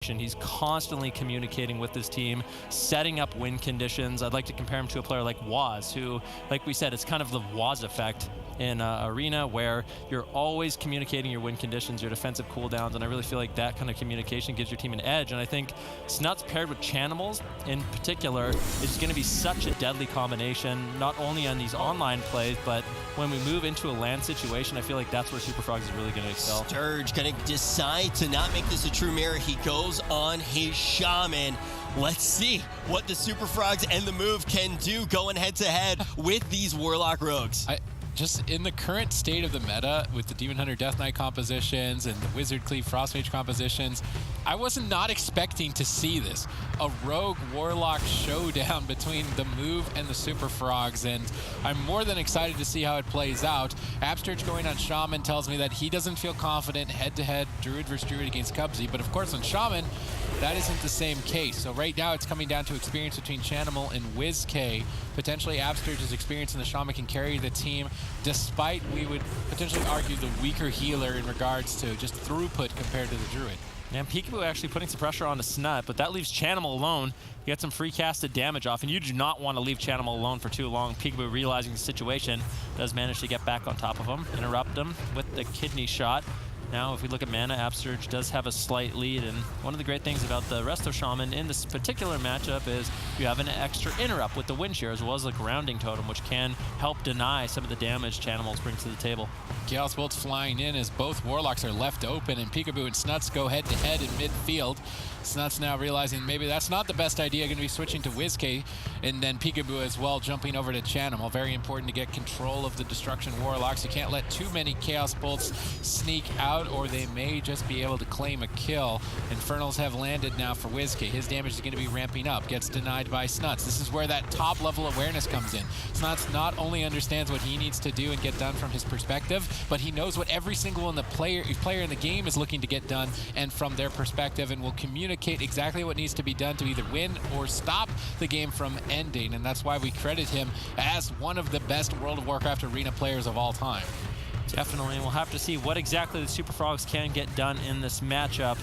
He's constantly communicating with his team, setting up win conditions. I'd like to compare him to a player like Waz, who, like we said, it's kind of the Waz effect in Arena, where you're always communicating your win conditions, your defensive cooldowns, and I really feel like that kind of communication gives your team an edge. And I think Snuts paired with Chanimals in particular is going to be such a deadly combination, not only on these online plays, but when we move into a LAN situation, I feel like that's where SuperFrogs is really going to excel. Sturge going to decide to not make this a true mirror. He goes on his Shaman. Let's see what the SuperFrogs and the move can do going head-to-head with these Warlock Rogues. Just in the current state of the meta with the Demon Hunter Death Knight compositions and the Wizard Cleave Frostmage compositions, I was not expecting to see this. A Rogue Warlock showdown between the move and the SuperFrogs, and I'm more than excited to see how it plays out. Absturge going on Shaman tells me that he doesn't feel confident head-to-head Druid versus Druid against Cubsy, but of course on Shaman, that isn't the same case. So right now it's coming down to experience between Chanimal and WizK. Potentially Absturge's experience in the Shaman can carry the team, despite, we would potentially argue, the weaker healer in regards to just throughput compared to the Druid. And Peekaboo actually putting some pressure on the Snut, but that leaves Chanimal alone. He gets some free casted damage off, and you do not want to leave Chanimal alone for too long. Peekaboo, realizing the situation, does manage to get back on top of him, interrupt him with the kidney shot. Now, if we look at mana, Absturge does have a slight lead, and one of the great things about the rest of Shaman in this particular matchup is you have an extra interrupt with the Wind Shear, as well as a grounding totem, which can help deny some of the damage Chanimals bring to the table. Chaos Bolts flying in as both Warlocks are left open, and Peekaboo and Snuts go head-to-head in midfield. Snuts now realizing maybe that's not the best idea, going to be switching to WizK, and then Peekaboo as well jumping over to Chanimal. Very important to get control of the Destruction Warlocks. You can't let too many Chaos Bolts sneak out, or they may just be able to claim a kill. Infernals have landed now for WizK. His damage is going to be ramping up. Gets denied by Snuts. This is where that top level awareness comes in. Snuts not only understands what he needs to do and get done from his perspective, but he knows what every single player in the game is looking to get done, and from their perspective, and will communicate exactly what needs to be done to either win or stop the game from ending. And that's why we credit him as one of the best World of Warcraft Arena players of all time. Definitely, and we'll have to see what exactly the SuperFrogs can get done in this matchup.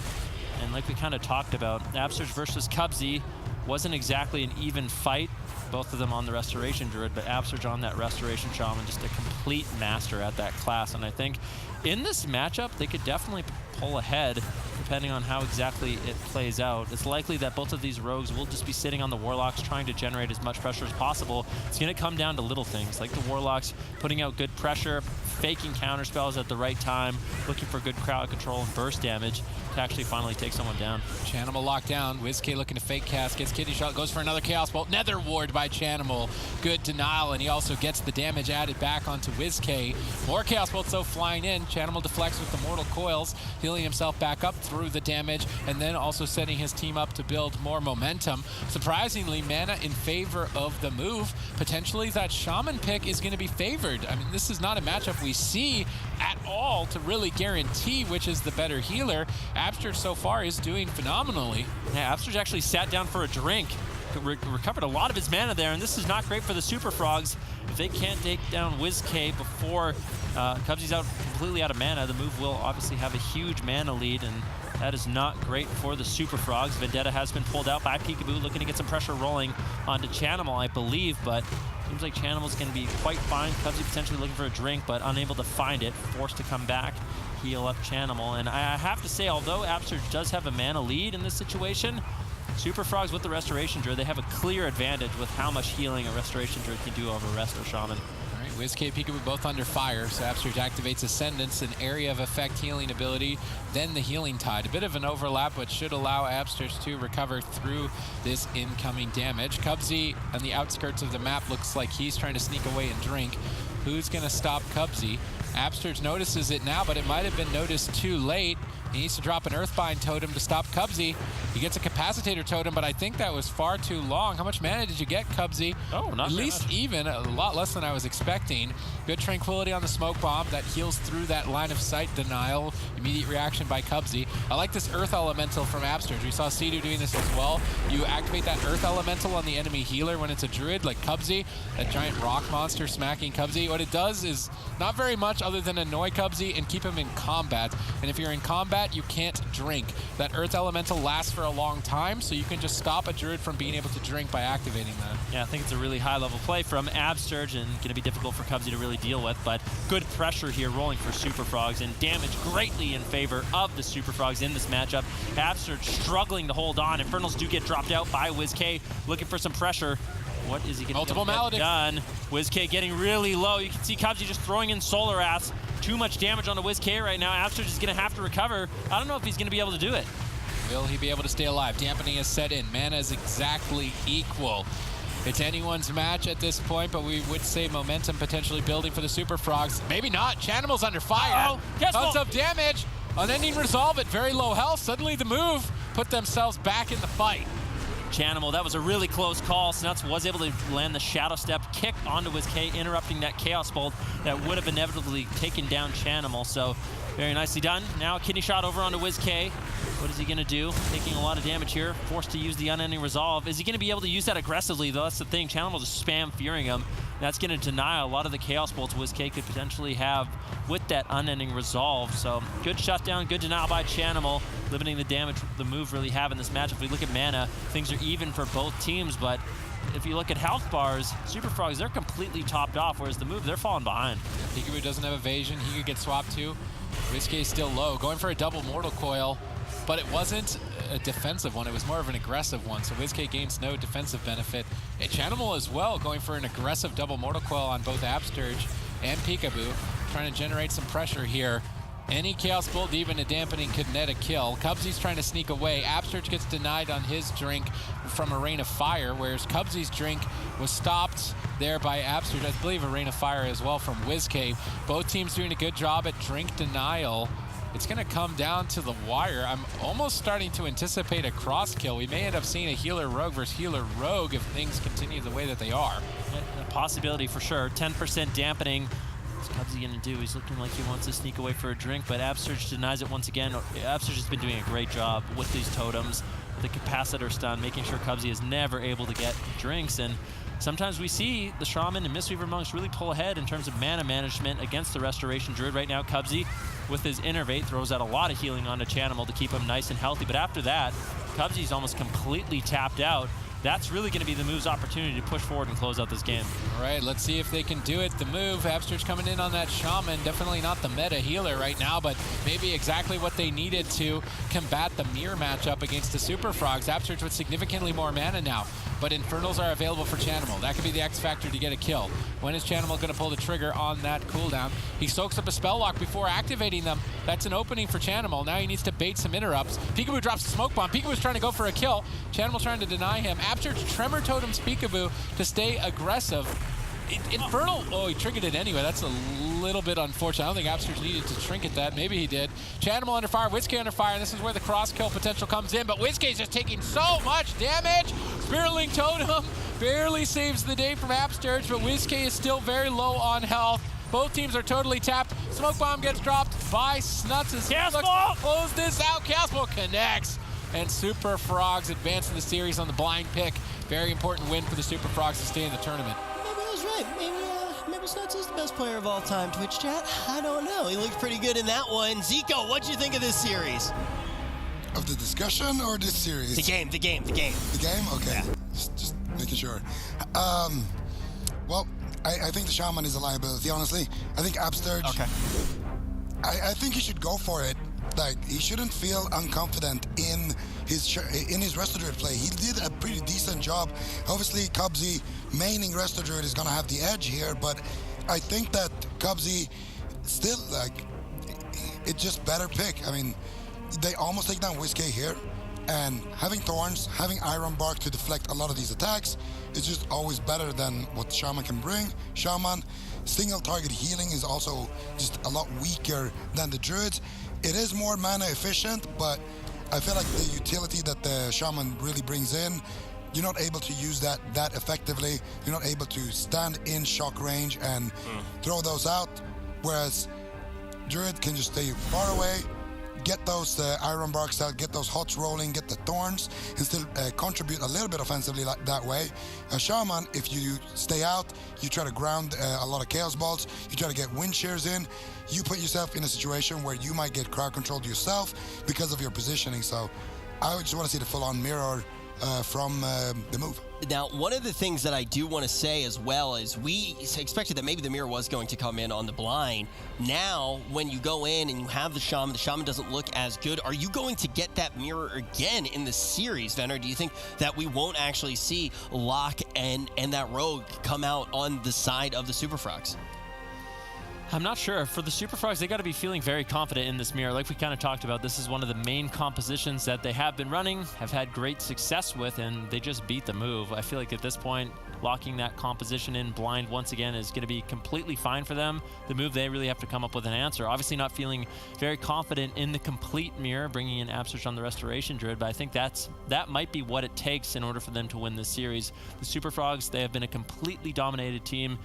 And like we kind of talked about, Absturge versus Cubsy wasn't exactly an even fight. Both of them on the Restoration Druid, but Absturge on that Restoration Shaman, just a complete master at that class. And I think in this matchup, they could definitely pull ahead depending on how exactly it plays out. It's likely that both of these rogues will just be sitting on the Warlocks trying to generate as much pressure as possible. It's going to come down to little things, like the Warlocks putting out good pressure, faking counterspells at the right time, looking for good crowd control and burst damage to actually finally take someone down. Chanimal locked down. WizK looking to fake cast, gets kidney shot, goes for another Chaos Bolt. Nether Ward by Chanimal. Good denial, and he also gets the damage added back onto WizK. More Chaos Bolts though flying in. Chanimal deflects with the Mortal Coils, healing himself back up through the damage, and then also setting his team up to build more momentum. Surprisingly, mana in favor of the move. Potentially that Shaman pick is going to be favored. I mean, this is not a matchup we see at all to really guarantee which is the better healer. Absturge so far is doing phenomenally. Yeah, Absturge actually sat down for a drink, recovered a lot of his mana there, and this is not great for the SuperFrogs. If they can't take down WizK before Cubsy's completely out of mana, the move will obviously have a huge mana lead, and that is not great for the SuperFrogs. Vendetta has been pulled out by Peekaboo, looking to get some pressure rolling onto Chanimal, I believe, but seems like Chanimal's going to be quite fine. Cubsy potentially looking for a drink, but unable to find it, forced to come back, heal up Chanimal. And I have to say, although Absturge does have a mana lead in this situation, SuperFrogs with the Restoration Druid, they have a clear advantage with how much healing a Restoration Druid can do over a Resto Shaman. All right, WizK, Peekaboo both under fire, so Absturge activates Ascendance, an area of effect healing ability, then the Healing Tide. A bit of an overlap, but should allow Absturge to recover through this incoming damage. Cubsy on the outskirts of the map looks like he's trying to sneak away and drink. Who's going to stop Cubsy? Absturge notices it now, but it might have been noticed too late. He needs to drop an Earthbind totem to stop Cubsy. He gets a Capacitator totem, but I think that was far too long. How much mana did you get, Cubsy? Oh, not at least much. Even, a lot less than I was expecting. Good Tranquility on the Smoke Bomb that heals through that line of sight denial. Immediate reaction by Cubsy. I like this Earth Elemental from Absturge. We saw Sea-Doo doing this as well. You activate that Earth Elemental on the enemy healer when it's a Druid, like Cubsy, that giant rock monster smacking Cubsy. What it does is not very much other than annoy Cubsy and keep him in combat. And if you're in combat, you can't drink. That Earth Elemental lasts for a long time, so you can just stop a Druid from being able to drink by activating that. Yeah, I think it's a really high-level play from Absterge and going to be difficult for Cubsy to really deal with, but good pressure here rolling for Super Frogs and damage greatly in favor of the Super Frogs in this matchup. Absterge struggling to hold on. Infernals do get dropped out by WizK, looking for some pressure. What is he going to get done? WizK getting really low. You can see Cubsy just throwing in Solar Wraths. Too much damage on the WizK right now. Absterge is going to have to recover. I don't know if he's going to be able to do it. Will he be able to stay alive? Dampening is set in. Mana is exactly equal. It's anyone's match at this point, but we would say momentum potentially building for the Super Frogs. Maybe not. Chanimal's under fire. Tons of damage. Unending Resolve at very low health. Suddenly the move put themselves back in the fight. Chanimal, that was a really close call. Snuts was able to land the Shadow Step kick onto WizK, interrupting that Chaos Bolt that would have inevitably taken down Chanimal. So very nicely done. Now a kidney shot over onto WizK. What is he going to do? Taking a lot of damage here. Forced to use the Unending Resolve. Is he going to be able to use that aggressively, though? That's the thing. Chanimal just spam fearing him. That's going to deny a lot of the Chaos Bolts WizK could potentially have with that Unending Resolve. So good shutdown, good denial by Chanimal, limiting the damage the move really have in this matchup. If we look at mana, things are even for both teams, but if you look at health bars, Super Frogs, they're completely topped off, whereas the move, they're falling behind. Peekaboo doesn't have evasion. He could get swapped too. WizK is still low, going for a double Mortal Coil, but it wasn't a defensive one. It was more of an aggressive one, so WizK gains no defensive benefit. And Chanimal as well, going for an aggressive double Mortal Coil on both Absterge and Peekaboo, trying to generate some pressure here. Any Chaos Bolt, even a dampening, could net a kill. Cubsy's trying to sneak away. Absterge gets denied on his drink from a Rain of Fire, whereas Cubsy's drink was stopped there by Absterge. I believe a Rain of Fire as well from WizK. Both teams doing a good job at drink denial. It's going to come down to the wire. I'm almost starting to anticipate a cross kill. We may end up seeing a healer rogue versus healer rogue if things continue the way that they are. A possibility for sure. 10% dampening. What's Cubsy going to do? He's looking like he wants to sneak away for a drink, but Absterge denies it once again. Absterge has been doing a great job with these totems, the capacitor stun, making sure Cubsy is never able to get drinks. And sometimes we see the Shaman and Mistweaver Monks really pull ahead in terms of mana management against the Restoration Druid. Right now, Cubsy, with his Innervate, throws out a lot of healing onto Chanimal to keep him nice and healthy. But after that, Cubsy's almost completely tapped out. That's really going to be the move's opportunity to push forward and close out this game. All right, let's see if they can do it. The move, Absterge coming in on that Shaman. Definitely not the meta healer right now, but maybe exactly what they needed to combat the mirror matchup against the Super Frogs. Absterge with significantly more mana now, but Infernals are available for Chanimal. That could be the X factor to get a kill. When is Chanimal going to pull the trigger on that cooldown? He soaks up a spell lock before activating them. That's an opening for Chanimal. Now he needs to bait some interrupts. Peekaboo drops a smoke bomb. Peekaboo's trying to go for a kill. Chanimal trying to deny him. Absterge Tremor Totems Peekaboo to stay aggressive. Infernal, oh, he triggered it anyway. That's a little bit unfortunate. I don't think Absterge needed to trinket that. Maybe he did. Chanimal under fire, WizK under fire, and this is where the cross kill potential comes in, but WizK is just taking so much damage. Spiraling Totem barely saves the day from Absterge, but WizK is still very low on health. Both teams are totally tapped. Smoke bomb gets dropped by Snuts as he looks to close this out. Chaos Bolt connects, and Super Frogs advance in the series on the blind pick. Very important win for the Super Frogs to stay in the tournament. Maybe I was right. Maybe Snuts is the best player of all time. Twitch chat? I don't know. He looked pretty good in that one. Zico, what'd you think of this series? Of the discussion or this series? The game. The game? Okay. Yeah. Just making sure. Well, I think the Shaman is a liability, honestly. I think Absterge... Okay. I think he should go for it. Like, he shouldn't feel unconfident in his Resto Druid play. He did a pretty decent job. Obviously, Cubsy maining Resto Druid is gonna have the edge here, but I think that Cubsy still, like, it's just better pick. I mean, they almost take down WizK here, and having Thorns, having Iron Bark to deflect a lot of these attacks is just always better than what Shaman can bring. Shaman, single target healing is also just a lot weaker than the Druids. It is more mana efficient, but I feel like the utility that the Shaman really brings in, you're not able to use that effectively. You're not able to stand in shock range and throw those out, whereas Druid can just stay far away, get those iron barks out, get those hots rolling, get the thorns, and still contribute a little bit offensively like that way. A shaman, if you stay out, you try to ground a lot of chaos bolts, you try to get wind shears in, you put yourself in a situation where you might get crowd controlled yourself because of your positioning. So I just want to see the full-on mirror from the move. Now, one of the things that I do want to say as well is we expected that maybe the mirror was going to come in on the blind. Now, when you go in and you have the shaman doesn't look as good. Are you going to get that mirror again in the series, Venner? Do you think that we won't actually see Locke and that rogue come out on the side of the Super Frogs? I'm not sure. For the Super Frogs, they got to be feeling very confident in this mirror. Like we kind of talked about, this is one of the main compositions that they have been running, have had great success with, and they just beat the move. I feel like at this point, locking that composition in blind once again is going to be completely fine for them. The move, they really have to come up with an answer. Obviously not feeling very confident in the complete mirror, bringing in Absurge on the Restoration Druid, but I think that might be what it takes in order for them to win this series. The Super Frogs, they have been a completely dominant team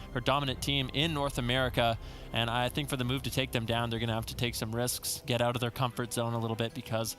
in North America, and I think for the move to take them down, they're going to have to take some risks, get out of their comfort zone a little bit, because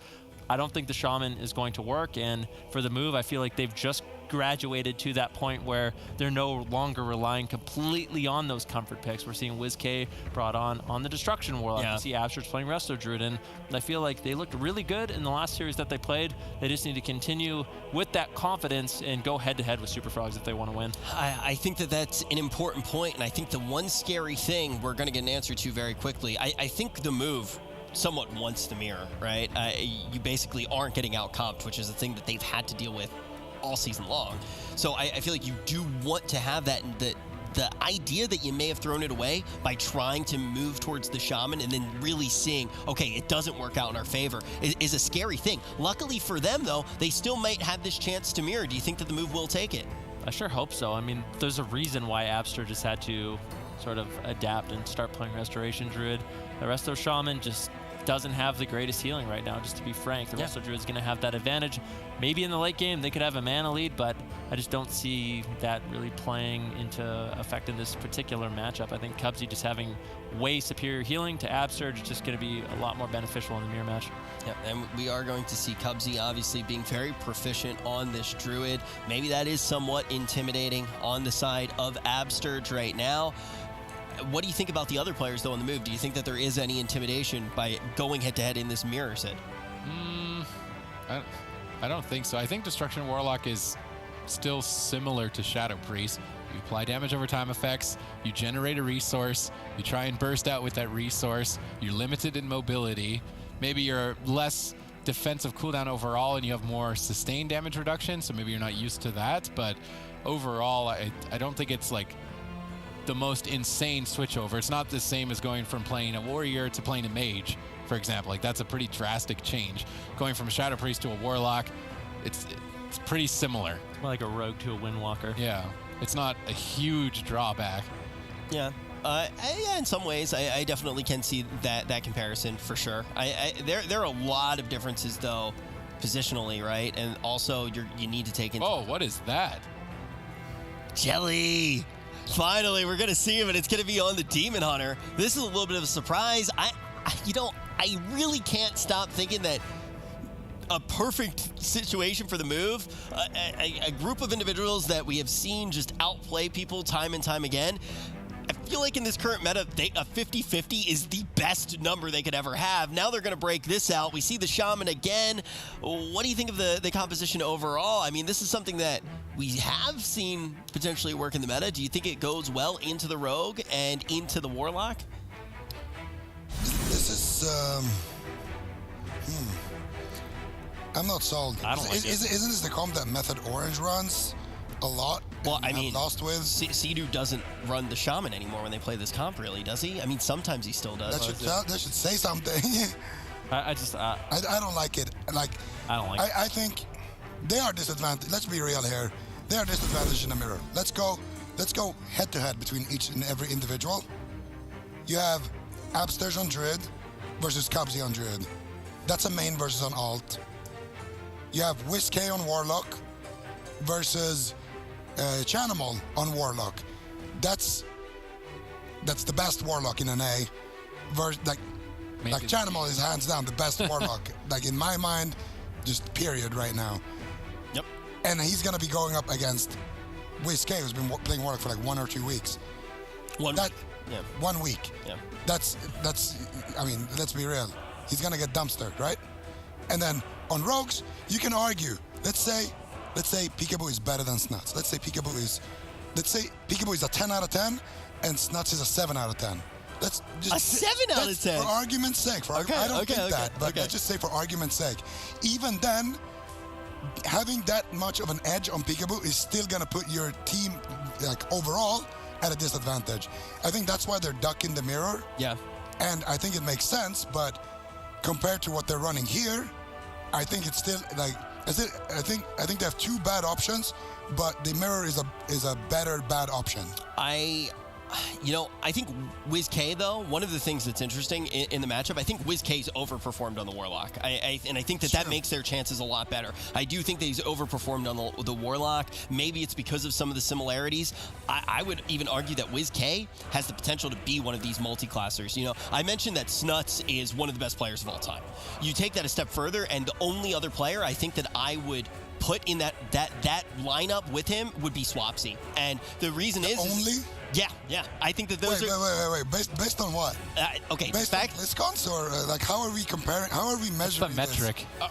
I don't think the shaman is going to work. And for the move, I feel like they've just graduated to that point where they're no longer relying completely on those comfort picks. We're seeing WizK brought on the Destruction Warlock. Yeah. We see Absurge playing Resto Druid, and I feel like they looked really good in the last series that they played. They just need to continue with that confidence and go head-to-head with Super Frogs if they want to win. I think that that's an important point, and I think the one scary thing we're going to get an answer to very quickly, I think the move somewhat wants the mirror, right? You basically aren't getting out-comped, which is the thing that they've had to deal with all season long. So I feel like you do want to have that, the idea that you may have thrown it away by trying to move towards the shaman and then really seeing, okay, it doesn't work out in our favor, is a scary thing. Luckily for them, though, they still might have this chance to mirror. Do you think that the move will take it? I sure hope so. I mean, there's a reason why Abster just had to sort of adapt and start playing Restoration Druid. The Resto Shaman just doesn't have the greatest healing right now, just to be frank. The Resto Druid's going to have that advantage. Maybe in the late game they could have a mana lead, but I just don't see that really playing into effect in this particular matchup. I think Cubsy just having way superior healing to Absurge is just going to be a lot more beneficial in the mirror match. Yep, and we are going to see Cubsy obviously being very proficient on this Druid. Maybe that is somewhat intimidating on the side of Absurge right now. What do you think about the other players, though, on the move? Do you think that there is any intimidation by going head-to-head in this mirror, Sid? I don't think so. I think Destruction Warlock is still similar to Shadow Priest. You apply damage over time effects, you generate a resource, you try and burst out with that resource, you're limited in mobility, maybe you're less defensive cooldown overall and you have more sustained damage reduction, so maybe you're not used to that, but overall, I don't think it's like the most insane switchover. It's not the same as going from playing a warrior to playing a mage, for example. Like, that's a pretty drastic change. Going from a Shadow Priest to a warlock, it's pretty similar. Like a rogue to a Windwalker. Yeah, it's not a huge drawback. Yeah. Yeah, in some ways, I definitely can see that comparison for sure. There are a lot of differences, though, positionally, right? And also, you need to take into... Oh, what is that? Jelly! Finally, we're going to see him, and it's going to be on the Demon Hunter. This is a little bit of a surprise. I really can't stop thinking that a perfect situation for the move, a group of individuals that we have seen just outplay people time and time again. I feel like in this current meta, a 50-50 is the best number they could ever have. Now they're going to break this out. We see the Shaman again. What do you think of the composition overall? I mean, this is something that we have seen potentially work in the meta. Do you think it goes well into the Rogue and into the Warlock? This is... I'm not sold. I don't like it. Isn't this the comp that Method Orange runs a lot? Well, I mean, lost with. Sidu doesn't run the Shaman anymore when they play this comp, really, does he? I mean, sometimes he still does. That should say something. I just... I don't like it. Like, I don't like it. I think they are disadvantaged. Let's be real here. They are disadvantaged in the mirror. Let's go head to head between each and every individual. You have Absterge on Druid versus Cubsy on Druid. That's a main versus an alt. You have WizK on Warlock versus Chanimal on Warlock. That's the best Warlock in an A. Like Chanimal is hands down the best Warlock, like in my mind, just period right now. Yep. And he's gonna be going up against WizK, who's been playing Warlock for like 1 or 2 weeks. 1 week. Yeah. That's. I mean, let's be real. He's gonna get dumpstered, right? And then on Rogues, you can argue. Let's say Peekaboo is better than Snuts. Let's say Peekaboo is a 10 out of 10, and Snuts is a 7 out of 10. Let's just a 7 out of 10. For argument's sake. I don't think that, but let's just say for argument's sake. Even then, having that much of an edge on Peekaboo is still gonna put your team, like overall, at a disadvantage. I think that's why they're ducking the mirror. Yeah. And I think it makes sense, but compared to what they're running here, I think it's still like I think they have 2 bad options, but the mirror is a better bad option. I think WizK, though, one of the things that's interesting in the matchup, I think WizK's overperformed on the Warlock. And I think that makes their chances a lot better. I do think that he's overperformed on the Warlock. Maybe it's because of some of the similarities. I would even argue that WizK has the potential to be one of these multi-classers. You know, I mentioned that Snuts is one of the best players of all time. You take that a step further, and the only other player I think that I would put in that lineup with him would be Swapsy. And the reason is... Only? Yeah. I think that those Wait. Based on what? Okay. Based on BlizzCons, or like how are we comparing? How are we measuring the metric. All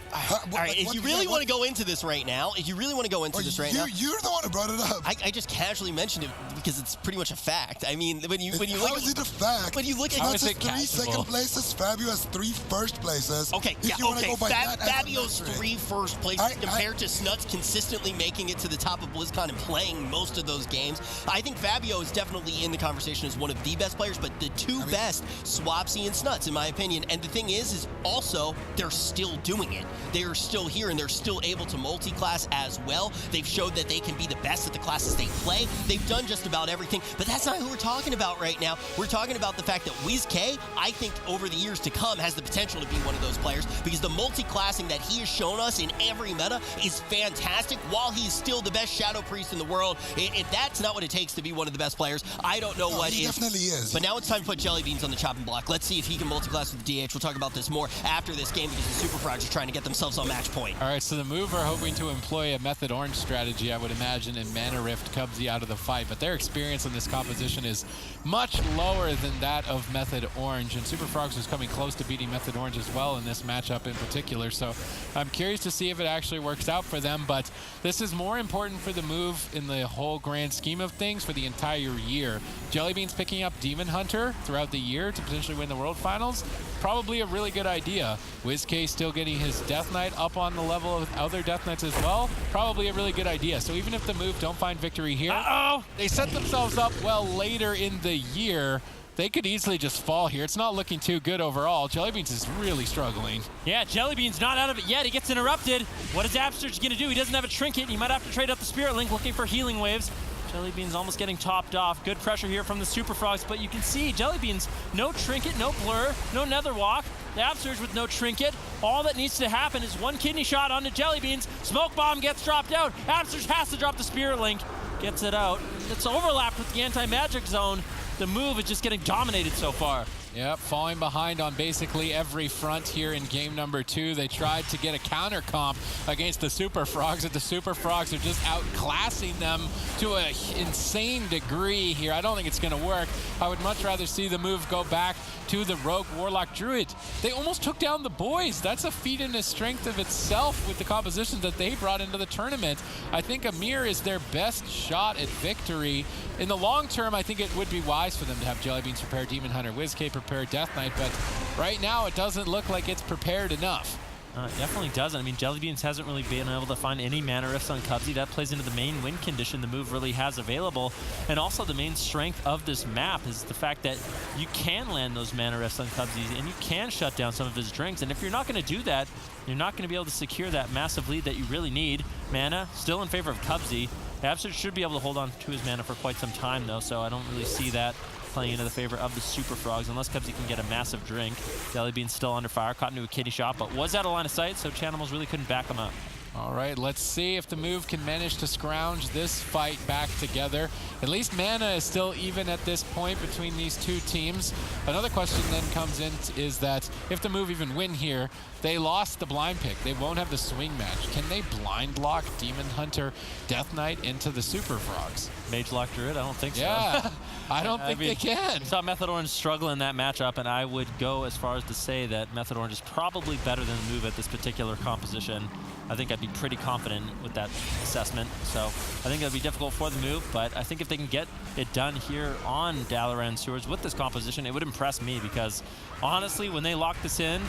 right. If you really want to go into this right now, you're the one who brought it up. I just casually mentioned it because it's pretty much a fact. I mean, when you look, how is it a fact? When you look at Snuts has 3 second places, Fabio has 3 first places. Okay. Fabio's 3 first places compared to Snuts consistently making it to the top of BlizzCon and playing most of those games. I think Fabio is definitely in the conversation as one of the best players, but the 2 best, Swapsy and Snuts, in my opinion. And the thing is also they're still doing it. They are still here, and they're still able to multi-class as well. They've showed that they can be the best at the classes they play. They've done just about everything, but that's not who we're talking about right now. We're talking about the fact that WizK, I think over the years to come, has the potential to be one of those players, because the multi-classing that he has shown us in every meta is fantastic, while he's still the best Shadow Priest in the world. If that's not what it takes to be one of the best players, I don't know what he is. Definitely is. But now it's time to put Jellybeans on the chopping block. Let's see if he can multi-class with the DH. We'll talk about this more after this game, because the Super Frogs are trying to get themselves on match point. All right, so the move are hoping to employ a Method Orange strategy, I would imagine, and Mana Rift Cubsy out of the fight. But their experience in this composition is much lower than that of Method Orange. And Super Frogs was coming close to beating Method Orange as well in this matchup in particular. So I'm curious to see if it actually works out for them. But this is more important for the move in the whole grand scheme of things for the entire year. Jellybeans picking up Demon Hunter throughout the year to potentially win the World Finals, probably a really good idea. WizK still getting his Death Knight up on the level of other Death Knights as well, probably a really good idea. So even if the move don't find victory here, they set themselves up well later in the year. They could easily just fall here. It's not looking too good overall. Jellybeans is really struggling. Yeah, Jellybean's not out of it yet. He gets interrupted. What is Absurge going to do? He doesn't have a trinket. He might have to trade up the Spirit Link looking for healing waves. Jellybean's almost getting topped off. Good pressure here from the Super Frogs, but you can see Jellybean's no trinket, no blur, no nether walk. The Absurge with no trinket. All that needs to happen is 1 kidney shot onto Jellybeans. Smoke Bomb gets dropped out. Absurge has to drop the Spirit Link. Gets it out. It's overlapped with the anti-magic zone. The move is just getting dominated so far. Yep, falling behind on basically every front here in game number 2. They tried to get a counter comp against the Super Frogs, and the Super Frogs are just outclassing them to an insane degree here. I don't think it's going to work. I would much rather see the move go back to the Rogue Warlock Druid. They almost took down the boys. That's a feat in the strength of itself with the compositions that they brought into the tournament. I think Amir is their best shot at victory. In the long term, I think it would be wise for them to have Jellybeans prepare Demon Hunter, WizK prepare Death Knight, but right now it doesn't look like it's prepared enough. It definitely doesn't. I mean, Jellybeans hasn't really been able to find any mana rifts on Cubsy. That plays into the main win condition the move really has available. And also the main strength of this map is the fact that you can land those mana rifts on Cubsy and you can shut down some of his drinks. And if you're not going to do that, you're not going to be able to secure that massive lead that you really need. Mana still in favor of Cubsy. Absurge should be able to hold on to his mana for quite some time, though, so I don't really see that playing into the favor of the Super Frogs, unless Cubsy can get a massive drink. Jellybean's still under fire, caught into a kitty shot, but was out of line of sight, so Chanimals really couldn't back him up. All right, let's see if the move can manage to scrounge this fight back together. At least mana is still even at this point between these two teams. Another question then comes in is that if the move even win here, they lost the blind pick. They won't have the swing match. Can they blind lock Demon Hunter Death Knight into the Super Frogs? Mage Lock Druid? I don't think so. Yeah, I don't think they can. I saw Method Orange struggle in that matchup, and I would go as far as to say that Method Orange is probably better than the move at this particular composition. I think I'd be pretty confident with that assessment. So I think it'll be difficult for the move, but I think if they can get it done here on Dalaran Sewers with this composition, it would impress me because honestly, when they locked this in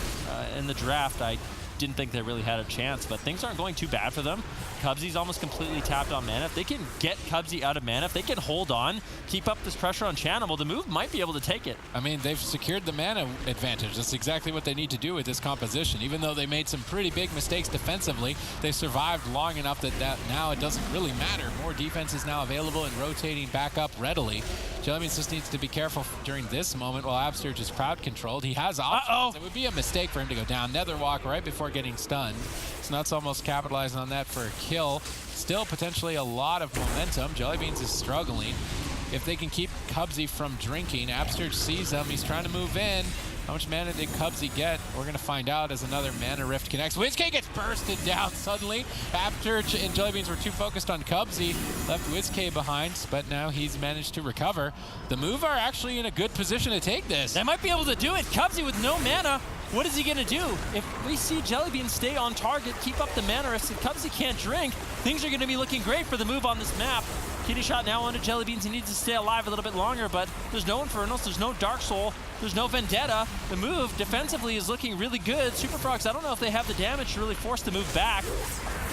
the draft, I didn't think they really had a chance, but things aren't going too bad for them. Cubsy's almost completely tapped on mana. If they can get Cubsy out of mana, if they can hold on, keep up this pressure on Chanimal, the move might be able to take it. I mean, they've secured the mana advantage. That's exactly what they need to do with this composition. Even though they made some pretty big mistakes defensively, they've survived long enough that now it doesn't really matter. More defense is now available and rotating back up readily. Jellybeans just needs to be careful during this moment while Absterge is crowd controlled. He has options. It would be a mistake for him to go down. Netherwalk right before getting stunned. Snuts almost capitalizing on that for a kill. Still potentially a lot of momentum. Jellybeans is struggling. If they can keep Cubsy from drinking, Absterge sees him. He's trying to move in. How much mana did Cubsy get? We're going to find out as another Mana Rift connects. WizK gets bursted down suddenly. Absterge and Jellybeans were too focused on Cubsy. Left WizK behind, but now he's managed to recover. The move are actually in a good position to take this. They might be able to do it. Cubsy with no mana. What is he going to do? If we see Jellybean stay on target, keep up the mana, if Cubsy can't drink, things are going to be looking great for the move on this map. Kitty shot now onto Jellybeans. He needs to stay alive a little bit longer, but there's no Infernals, there's no Dark Soul, there's no Vendetta. The move defensively is looking really good. Super Frogs, I don't know if they have the damage to really force the move back.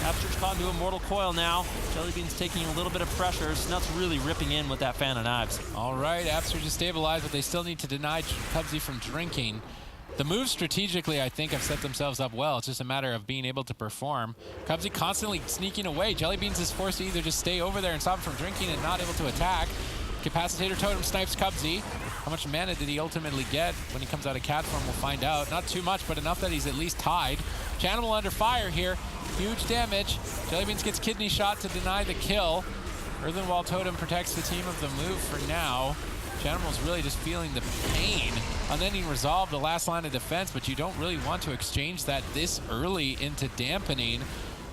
Absterge caught into a Mortal Coil now. Jellybeans taking a little bit of pressure. Snuts really ripping in with that Fan of Knives. All right, Absterge is stabilized, but they still need to deny Cubsy from drinking. The moves strategically, I think, have set themselves up well. It's just a matter of being able to perform. Cubsy constantly sneaking away. Jellybeans is forced to either just stay over there and stop him from drinking and not able to attack. Capacitator Totem snipes Cubsy. How much mana did he ultimately get when he comes out of cat form? We'll find out. Not too much, but enough that he's at least tied. Chanimal under fire here. Huge damage. Jellybeans gets kidney shot to deny the kill. Earthenwall Totem protects the team of the move for now. Chanimal's really just feeling the pain. Unending Resolve, the last line of defense, but you don't really want to exchange that this early into dampening.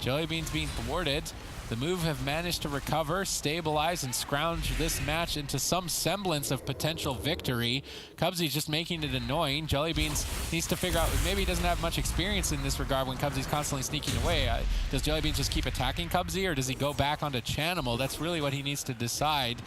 Jellybeans being thwarted. The move have managed to recover, stabilize, and scrounge this match into some semblance of potential victory. Cubsy's just making it annoying. Jellybeans needs to figure out, maybe he doesn't have much experience in this regard when Cubsy's constantly sneaking away. Does Jellybeans just keep attacking Cubsy, or does he go back onto Chanimal? That's really what he needs to decide.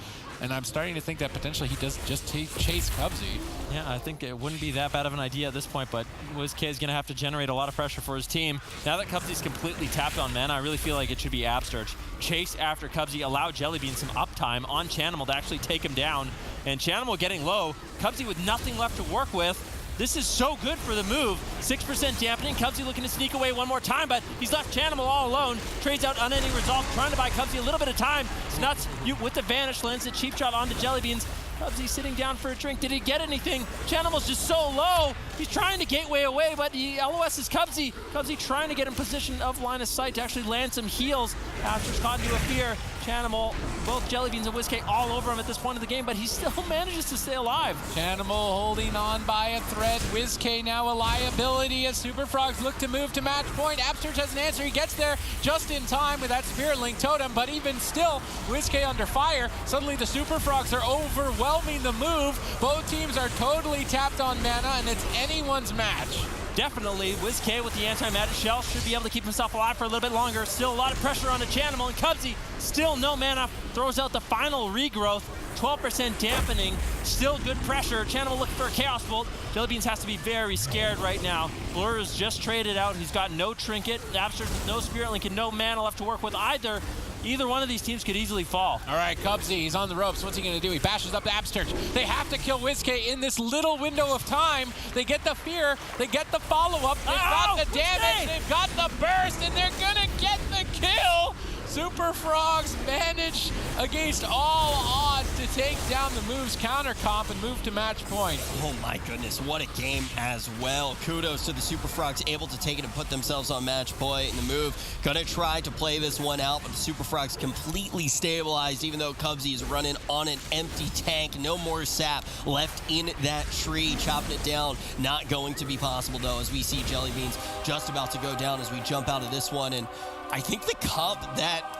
And I'm starting to think that potentially he does just chase Cubsy. Yeah, I think it wouldn't be that bad of an idea at this point, but WizK is going to have to generate a lot of pressure for his team. Now that Cubsy's completely tapped on mana, I really feel like it should be Absterge. Chase after Cubsy, allow Jellybean some uptime on Chanimal to actually take him down. And Chanimal getting low, Cubsy with nothing left to work with. This is so good for the move. 6% dampening. Cubsy looking to sneak away one more time, but he's left Chanimal all alone. Trades out Unending Resolve, trying to buy Cubsy a little bit of time. Snuts with the Vanish Lens, a cheap shot onto Jellybeans. Cubsy sitting down for a drink. Did he get anything? Chanimal's just so low. He's trying to gateway away, but he LOS's Cubsy. Cubsy trying to get in position of line of sight to actually land some heals. Absterge caught into a fear. Chanimal, both Jellybeans and WizK all over him at this point of the game, but he still manages to stay alive. Chanimal holding on by a thread. WizK now a liability as Super Frogs look to move to match point. Absterge has an answer. He gets there just in time with that Spirit Link Totem, but even still, WizK under fire. Suddenly the Super Frogs are overwhelming the move. Both teams are totally tapped on mana, and it's anyone's match. Definitely, WizK with the anti-magic shell should be able to keep himself alive for a little bit longer. Still a lot of pressure on the Chanimal, and Cubsy still no mana. Throws out the final regrowth. 12% dampening, still good pressure. Chanimal looking for a Chaos Bolt. Jellybeans has to be very scared right now. Blur is just traded out. He's got no Trinket. Absterge with no Spirit Link and no mana left to work with either. Either one of these teams could easily fall. All right, Cubsy, he's on the ropes. What's he going to do? He bashes up the Absterge. They have to kill WizK in this little window of time. They get the fear. They get the follow-up. They've got the damage. They've got the burst, and they're going to get the kill. Super Super Frogs manage against all odds to take down the Move's counter comp and move to match point. Oh my goodness, what a game as well. Kudos to the Super Frogs, able to take it and put themselves on match point. And the Move gonna try to play this one out, but the Super Frogs completely stabilized, even though Cubsy is running on an empty tank. No more sap left in that tree, chopping it down. Not going to be possible though, as we see Jellybeans just about to go down as we jump out of this one. And I think the comp that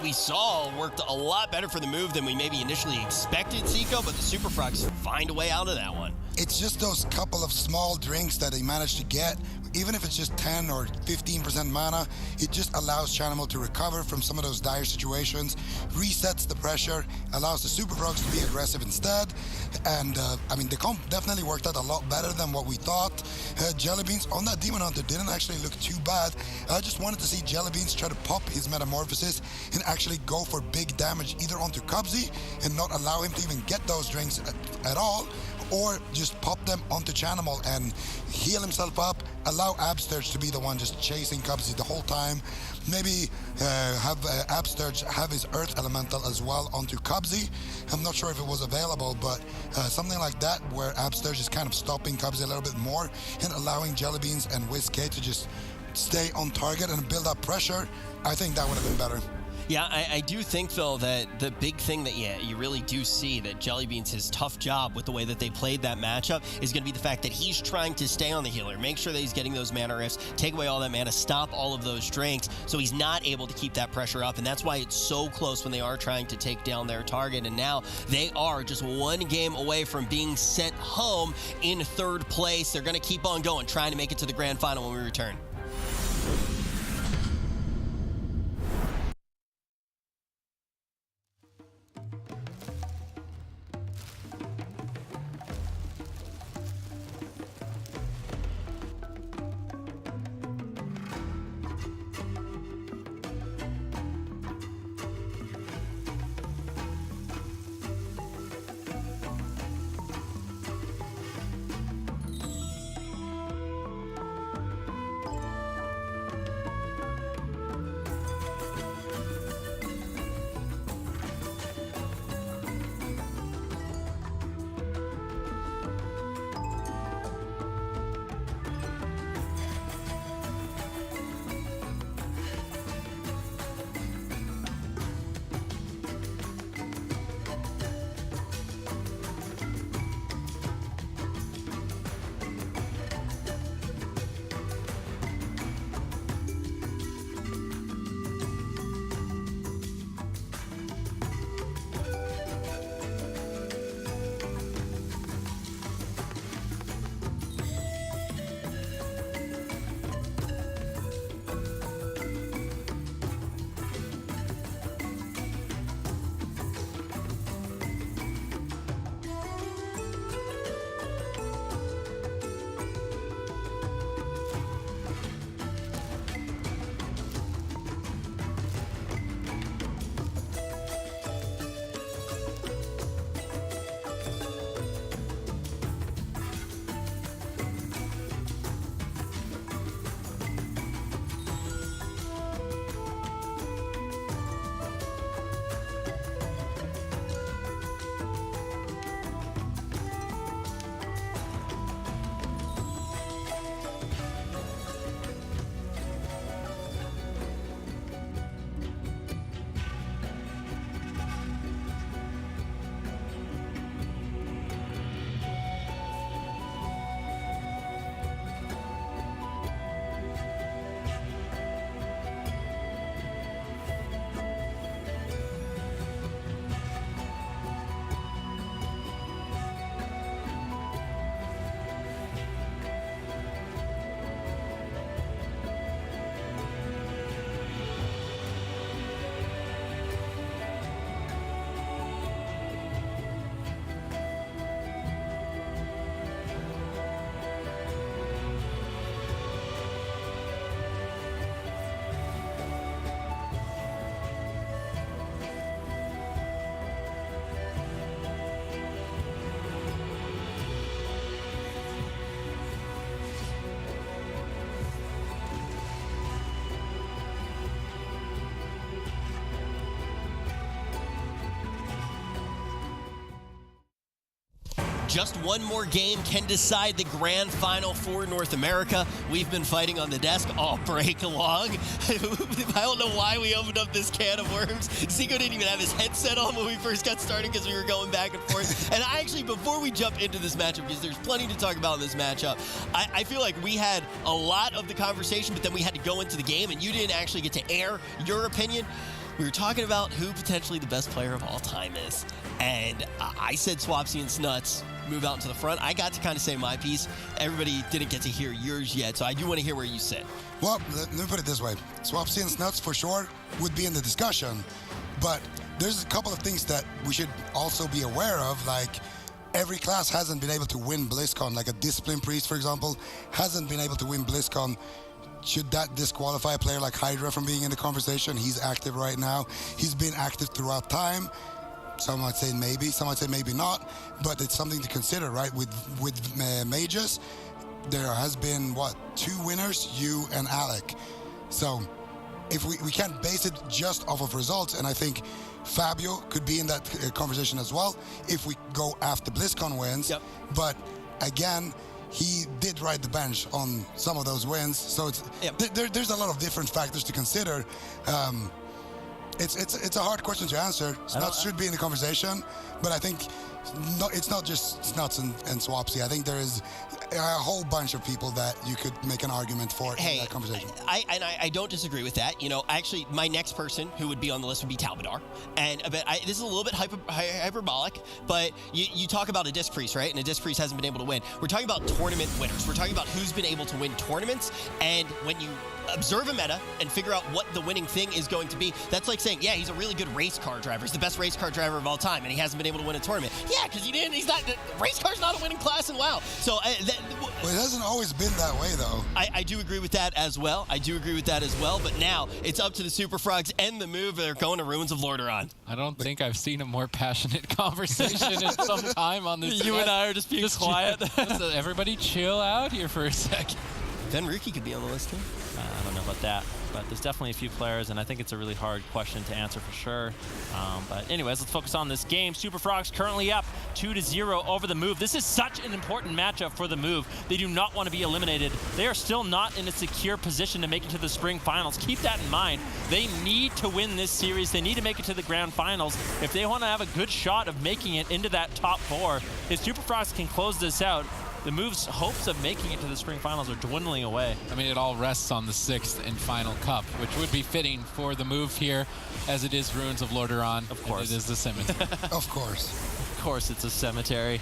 we saw worked a lot better for the Move than we maybe initially expected, Zico, but the Super Frogs find a way out of that one. It's just those couple of small drinks that they managed to get. Even if it's just 10 or 15% mana, it just allows Chanimal to recover from some of those dire situations, resets the pressure, allows the Super Frogs to be aggressive instead. And I mean, the comp definitely worked out a lot better than what we thought. Jellybeans on that Demon Hunter didn't actually look too bad. I just wanted to see Jellybeans try to pop his Metamorphosis and actually go for big damage either onto Cubsy and not allow him to even get those drinks at all, or just pop them onto Chanimal and heal himself up, allow Absturge to be the one just chasing Cubsy the whole time. Maybe have Absturge have his Earth Elemental as well onto Cubsy. I'm not sure if it was available, but something like that where Absturge is kind of stopping Cubsy a little bit more and allowing Jellybeans and WizK to just stay on target and build up pressure. I think that would have been better. Yeah, I do think, Phil, that the big thing that you really do see that Jellybeans, his tough job with the way that they played that matchup is going to be the fact that he's trying to stay on the healer, make sure that he's getting those mana rifts, take away all that mana, stop all of those drinks, so he's not able to keep that pressure up, and that's why it's so close when they are trying to take down their target, and now they are just one game away from being sent home in third place. They're going to keep on going, trying to make it to the grand final when we return. just one more game can decide the grand final for North America. We've been fighting on the desk all break along. I don't know why we opened up this can of worms. Zico didn't even have his headset on when we first got started because we were going back and forth. And actually, before we jump into this matchup, because there's plenty to talk about in this matchup, I feel like we had a lot of the conversation, but then we had to go into the game, and you didn't actually get to air your opinion. We were talking about who potentially the best player of all time is. And I said Swapsy and Snuts move out into the front. I got to kind of say my piece. Everybody didn't get to hear yours yet, so I do want to hear where you sit. Well, let me put it this way. Swapsy and Snuts for sure would be in the discussion, but there's a couple of things that we should also be aware of, like every class hasn't been able to win BlizzCon, like a Discipline Priest, for example, hasn't been able to win BlizzCon. Should that disqualify a player like Hydra from being in the conversation? He's active right now. He's been active throughout time. Some might say maybe, some might say maybe not, but it's something to consider, right? With mages, there has been, 2 winners, you and Alec. So if we can't base it just off of results, and I think Fabio could be in that conversation as well if we go after BlizzCon wins. Yep. But again, he did ride the bench on some of those wins, so it's there's a lot of different factors to consider. It's a hard question to answer. Snuts should be in the conversation, but I think it's not just Snuts and Swapsy. I think there is a whole bunch of people that you could make an argument for in that conversation. I don't disagree with that. You know, actually, my next person who would be on the list would be Talbadar. And this is a little bit hyperbolic, but you talk about a Disc Priest, right? And a Disc Priest hasn't been able to win. We're talking about tournament winners. We're talking about who's been able to win tournaments. And when you observe a meta and figure out what the winning thing is going to be, that's like saying, yeah, he's a really good race car driver. He's the best race car driver of all time, and he hasn't been able to win a tournament. Yeah, because he's not. Race car's not a winning class in WoW. So well, it hasn't always been that way, though. I do agree with that as well. But now it's up to the Super Frogs and the move. They're going to Ruins of Lordaeron. I don't think I've seen a more passionate conversation in some time on this. You and I are just being quiet. Everybody chill out here for a second. Ben Rookie could be on the list too. I don't know about that, but there's definitely a few players, and I think it's a really hard question to answer for sure. But anyways, let's focus on this game. Super Frogs currently up 2-0 over the move. This is such an important matchup for the move. They do not want to be eliminated. They are still not in a secure position to make it to the spring finals. Keep that in mind. They need to win this series. They need to make it to the grand finals if they want to have a good shot of making it into that top 4. If Super Frogs can close this out, the move's hopes of making it to the spring finals are dwindling away. I mean, it all rests on the 6th and final cup, which would be fitting for the move here, as it is Ruins of Lordaeron. Of course. It is the cemetery. Of course. Of course, it's a cemetery.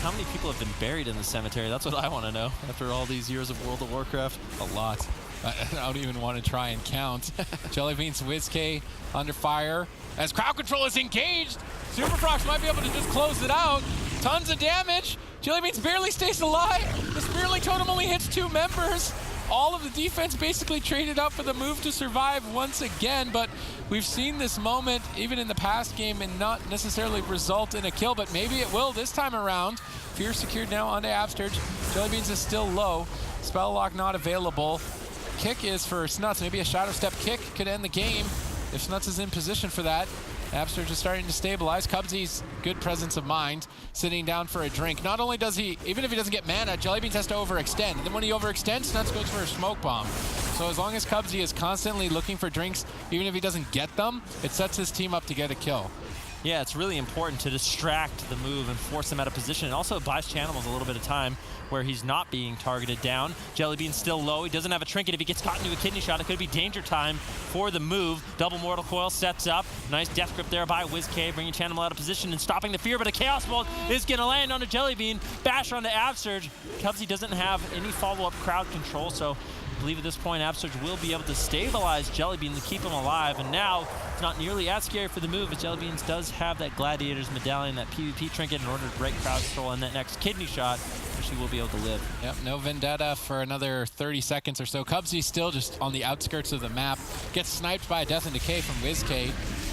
How many people have been buried in the cemetery? That's what I want to know after all these years of World of Warcraft. A lot. I don't even want to try and count. Jellybeans WizK under fire. As crowd control is engaged, Super Frogs might be able to just close it out. Tons of damage. Jellybeans barely stays alive. The Spearling Totem only hits 2 members. All of the defense basically traded up for the move to survive once again, but we've seen this moment even in the past game and not necessarily result in a kill, but maybe it will this time around. Fear secured now onto Absterge. Jellybeans is still low. Spell lock not available. Kick is for Snuts. Maybe a Shadow Step kick could end the game if Snuts is in position for that. Absterge is starting to stabilize. Cubsy's good presence of mind, sitting down for a drink. Not only does he, even if he doesn't get mana, Jellybeans has to overextend. Then when he overextends, Snuts goes for a smoke bomb. So as long as Cubsy is constantly looking for drinks, even if he doesn't get them, it sets his team up to get a kill. Yeah, it's really important to distract the move and force him out of position. It also buys Chanimals a little bit of time where he's not being targeted down. Jellybean's still low. He doesn't have a trinket. If he gets caught into a kidney shot, it could be danger time for the move. Double Mortal Coil sets up. Nice death grip there by WizK, bringing Chanimal out of position and stopping the fear, but a Chaos Bolt is going to land on a Jellybean. Bash onto Absterge. Cubsy doesn't have any follow-up crowd control, so I believe at this point Absterge will be able to stabilize Jellybean to keep him alive, and now it's not nearly as scary for the move, but Jellybeans does have that Gladiator's Medallion, that PvP trinket in order to break crowd control and that next kidney shot, which he will be able to live. Yep, no Vendetta for another 30 seconds or so. Cubsy still just on the outskirts of the map, gets sniped by a Death and Decay from WizK.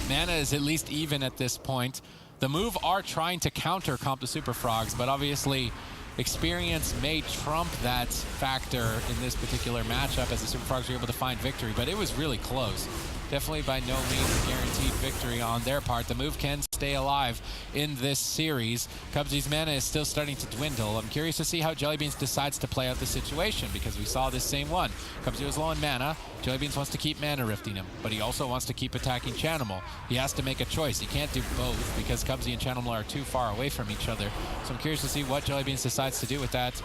Mana is at least even at this point. The move are trying to counter comp the Super Frogs, but obviously experience may trump that factor in this particular matchup as the Super Frogs were able to find victory, but it was really close. definitely by no means a guaranteed victory on their part. The move can stay alive in this series. Cubsy's mana is still starting to dwindle. I'm curious to see how Jellybeans decides to play out the situation, because we saw this same one. Cubsy was low on mana. Jellybeans wants to keep mana rifting him, but he also wants to keep attacking Chanimal. He has to make a choice. He can't do both because Cubsy and Chanimal are too far away from each other. So I'm curious to see what Jellybeans decides to do with that.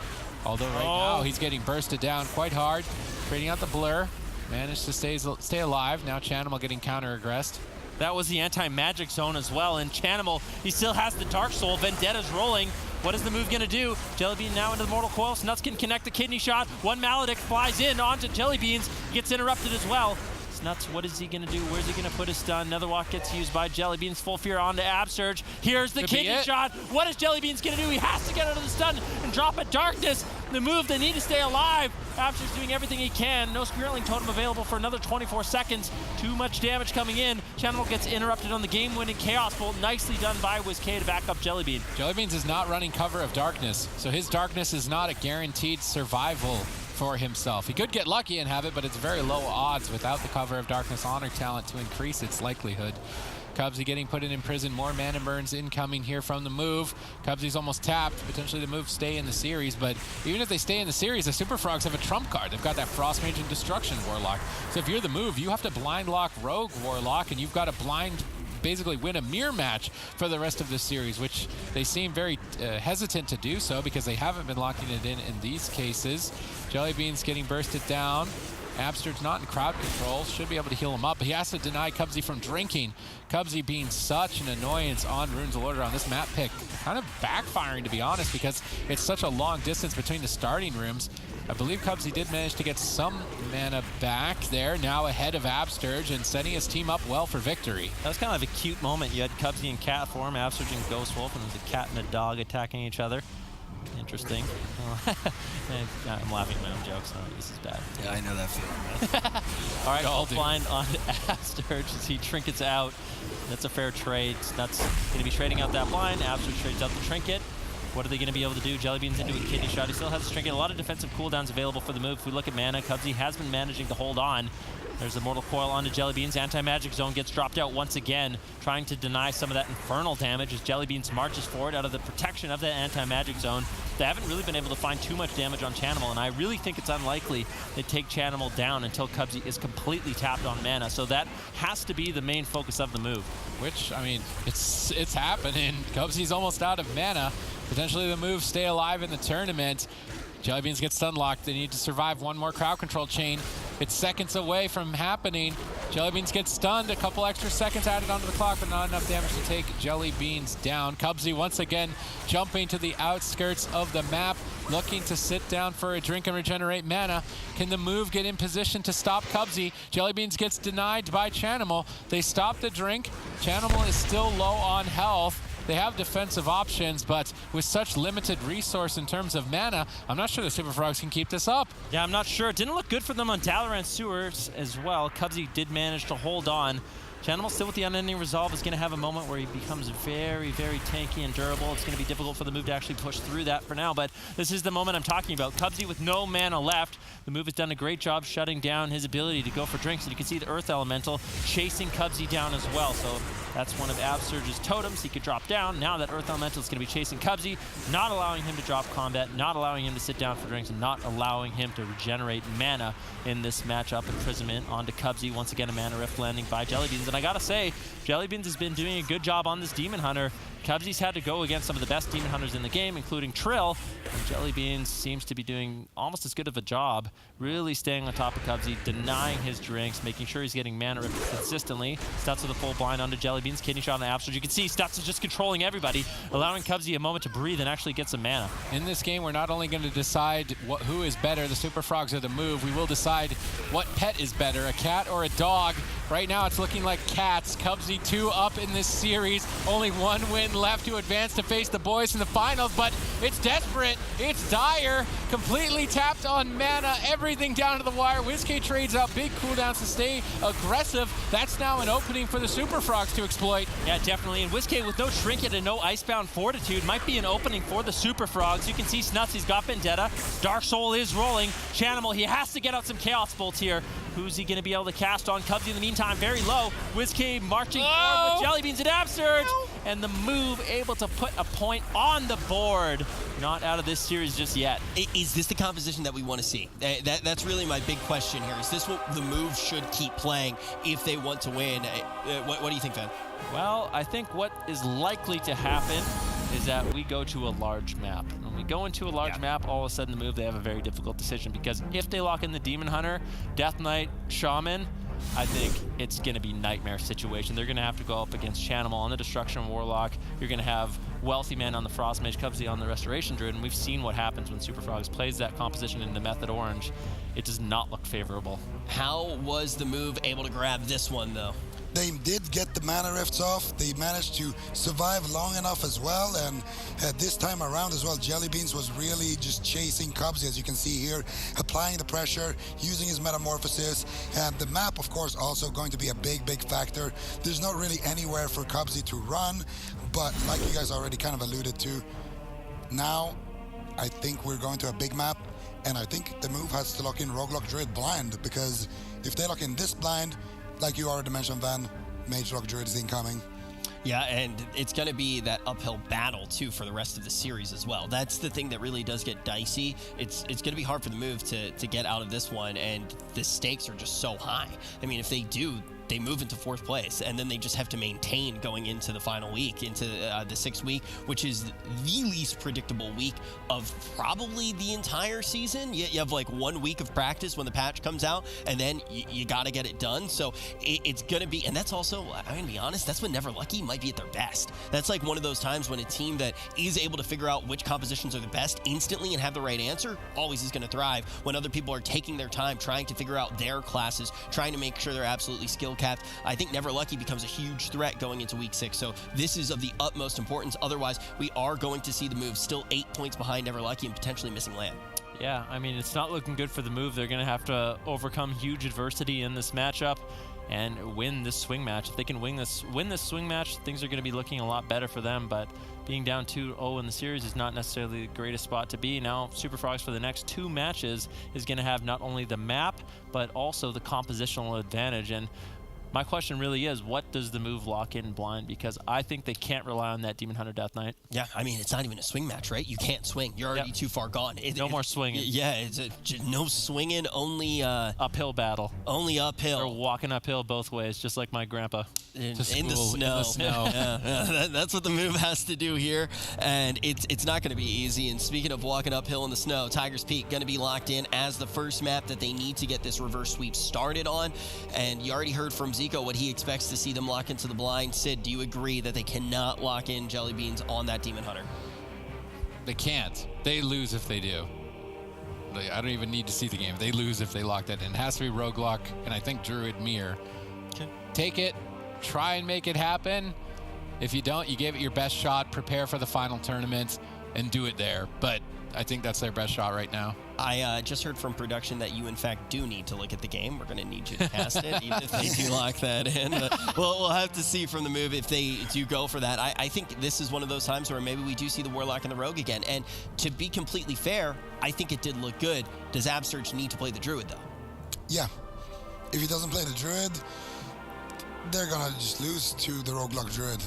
Although right now he's getting bursted down quite hard, creating out the blur. Managed to stay alive. Now Chanimal getting counter-aggressed. That was the anti-magic zone as well, and Chanimal, he still has the Dark Soul. Vendetta's rolling. What is the move going to do? Jellybean now into the Mortal Coil. Snuts can connect the kidney shot. One Maledict flies in onto Jellybeans. Gets interrupted as well. Snuts, what is he going to do? Where's he going to put his stun? Another walk gets used by Jellybeans. Full Fear onto Absurge. Here's the kidney shot. What is Jellybeans going to do? He has to get out of the stun and drop a Darkness. The move, they need to stay alive. Absurge doing everything he can. No Spirit Link Totem available for another 24 seconds. Too much damage coming in. Chanimal gets interrupted on the game-winning Chaos Bolt. Nicely done by WizK to back up Jellybean. Jellybeans is not running cover of Darkness, so his Darkness is not a guaranteed survival for himself. He could get lucky and have it, but it's very low odds without the cover of Darkness Honor talent to increase its likelihood. Cubsy getting put in prison. More mana burns incoming here from the move. Cubsy's almost tapped. Potentially the move stay in the series, but even if they stay in the series, the Super Frogs have a trump card. They've got that Frost Mage and Destruction Warlock. So if you're the move, you have to blind lock Rogue Warlock, and you've got to basically win a mirror match for the rest of the series, which they seem very hesitant to do so because they haven't been locking it in these cases. Jellybeans getting bursted down. Absurge's not in crowd control, should be able to heal him up, but he has to deny Cubsy from drinking. Cubsy being such an annoyance on Runes of Order on this map pick, kind of backfiring to be honest, because it's such a long distance between the starting rooms. I believe Cubsy did manage to get some mana back there, now ahead of Absurge and setting his team up well for victory. That was kind of a cute moment. You had Cubsy in cat form, Absurge and Ghost Wolf, and it was a cat and a dog attacking each other. Interesting. I'm laughing at my own jokes. So this is bad. Yeah, I know that feeling. All right, all blind on Absurge as he trinkets out. That's a fair trade. That's going to be trading out that blind. Absurge trades out the trinket. What are they going to be able to do? Jellybeans into a kidney shot. He still has a trinket. A lot of defensive cooldowns available for the move. If we look at mana, Cubsy has been managing to hold on. There's the Mortal Coil onto Jellybeans. Anti-Magic Zone gets dropped out once again, trying to deny some of that infernal damage as Jellybeans marches forward out of the protection of that Anti-Magic Zone. They haven't really been able to find too much damage on Chanimal, and I really think it's unlikely they take Chanimal down until Cubsy is completely tapped on mana. So that has to be the main focus of the move. Which, I mean, it's happening. Cubsy's almost out of mana. Potentially the move stay alive in the tournament. Jellybeans get stun locked. They need to survive one more crowd control chain. It's seconds away from happening. Jellybeans get stunned. A couple extra seconds added onto the clock, but not enough damage to take Jellybeans down. Cubsy once again jumping to the outskirts of the map, looking to sit down for a drink and regenerate mana. Can the move get in position to stop Cubsy? Jellybeans gets denied by Chanimal. They stop the drink. Chanimal is still low on health. They have defensive options, but with such limited resource in terms of mana, I'm not sure the Super Frogs can keep this up. Yeah, I'm not sure. It didn't look good for them on Dalaran Sewers as well. Cubsy did manage to hold on. Chanimal still with the Unending Resolve is going to have a moment where he becomes very, very tanky and durable. It's going to be difficult for the move to actually push through that for now, but this is the moment I'm talking about. Cubsy with no mana left. The move has done a great job shutting down his ability to go for drinks, and you can see the Earth Elemental chasing Cubsy down as well. So that's one of Absurge's totems. He could drop down. Now that Earth Elemental is going to be chasing Cubsy, not allowing him to drop combat, not allowing him to sit down for drinks, and not allowing him to regenerate mana in this matchup. Imprisonment onto Cubsy. Once again, a mana rift landing by Jellybeans. And I gotta say, Jellybeans has been doing a good job on this Demon Hunter. Cubsy's had to go against some of the best Demon Hunters in the game, including Trill, and Jellybeans seems to be doing almost as good of a job, really staying on top of Cubsy, denying his drinks, making sure he's getting mana ripped consistently. Stutz with a full blind onto Jellybeans, kidney shot on the Absurge. You can see Stutz is just controlling everybody, allowing Cubsy a moment to breathe and actually get some mana. In this game, we're not only going to decide who is better, the Super Frogs or the move, we will decide what pet is better, a cat or a dog. Right now, it's looking like cats. Cubsy 2 up in this series. Only one win left to advance to face the boys in the finals, but it's desperate. It's dire. Completely tapped on mana. Everything down to the wire. WizK trades out big cooldowns to stay aggressive. That's now an opening for the Super Frogs to exploit. Yeah, definitely. And WizK with no Trinket and no Icebound Fortitude might be an opening for the Super Frogs. You can see Snuts, he's got Vendetta. Dark Soul is rolling. Chanimal, he has to get out some Chaos Bolts here. Who's he going to be able to cast on? Cubsy in the meantime, very low. WizKid marching forward with Jelly Beans and Absurge. And the move able to put a point on the board. Not out of this series just yet. Is this the composition that we want to see? That's really my big question here. Is this what the move should keep playing if they want to win? What do you think, Van? Well, I think what is likely to happen is that we go to a large map. When we go into a large map, all of a sudden the move, they have a very difficult decision, because if they lock in the Demon Hunter, Death Knight, Shaman, I think it's going to be nightmare situation. They're going to have to go up against Chanimal on the Destruction Warlock. You're going to have Wealthy Man on the Frost Mage, Cubsy on the Restoration Druid, and we've seen what happens when Super Frogs plays that composition into Method Orange. It does not look favorable. How was the move able to grab this one, though? They did get the mana rifts off. They managed to survive long enough as well, and this time around as well, Jelly Beans was really just chasing Cubsy, as you can see here, applying the pressure, using his metamorphosis, and the map, of course, also going to be a big factor. There's not really anywhere for Cubsy to run, but like you guys already kind of alluded to, now I think we're going to a big map, and I think the move has to lock in Roguelock Druid blind, because if they lock in this blind, like you already mentioned, Van, Mage Rock Druid is incoming. Yeah, and it's going to be that uphill battle, too, for the rest of the series as well. That's the thing that really does get dicey. It's going to be hard for the move to get out of this one, and the stakes are just so high. I mean, if they do, they move into 4th place, and then they just have to maintain going into the final week, into the 6th week, which is the least predictable week of probably the entire season. You have like 1 week of practice when the patch comes out, and then you got to get it done. So it's going to be, and that's also, I'm going to be honest, that's when Never Lucky might be at their best. That's like one of those times when a team that is able to figure out which compositions are the best instantly and have the right answer always is going to thrive, when other people are taking their time trying to figure out their classes, trying to make sure they're absolutely skill capped. I think Never Lucky becomes a huge threat going into week 6. So this is of the utmost importance. Otherwise, we are going to see the move still 8 points behind Never Lucky and potentially missing land. Yeah, I mean, it's not looking good for the move. They're going to have to overcome huge adversity in this matchup and win this swing match. If they can win this swing match, things are going to be looking a lot better for them. But being down 2-0 in the series is not necessarily the greatest spot to be. Now, Super Frogs for the next 2 matches is going to have not only the map, but also the compositional advantage. And my question really is, what does the move lock in blind? Because I think they can't rely on that Demon Hunter Death Knight. Yeah, I mean, it's not even a swing match, right? You can't swing. You're already too far gone. No more swinging. Yeah, it's no swinging, only... uphill battle. Only uphill. They're walking uphill both ways, just like my grandpa. In the snow. Yeah, that's what the move has to do here, and it's not going to be easy. And speaking of walking uphill in the snow, Tiger's Peak going to be locked in as the first map that they need to get this reverse sweep started on. And you already heard from Zico what he expects to see them lock into the blind. Sid, do you agree that they cannot lock in Jelly Beans on that Demon Hunter? They can't. They lose if they do. I don't even need to see the game. They lose if they lock that in. It has to be Roguelock, and I think Druid Mirror. Okay. Take it. Try and make it happen. If you don't, you give it your best shot. Prepare for the final tournament and do it there. But I think that's their best shot right now. I just heard from production that you, in fact, do need to look at the game. We're going to need you to cast it, even if they do lock that in. But we'll have to see from the move if they do go for that. I think this is one of those times where maybe we do see the Warlock and the Rogue again. And to be completely fair, I think it did look good. Does Absurge need to play the Druid, though? Yeah. If he doesn't play the Druid, they're going to just lose to the Roguelock Druid.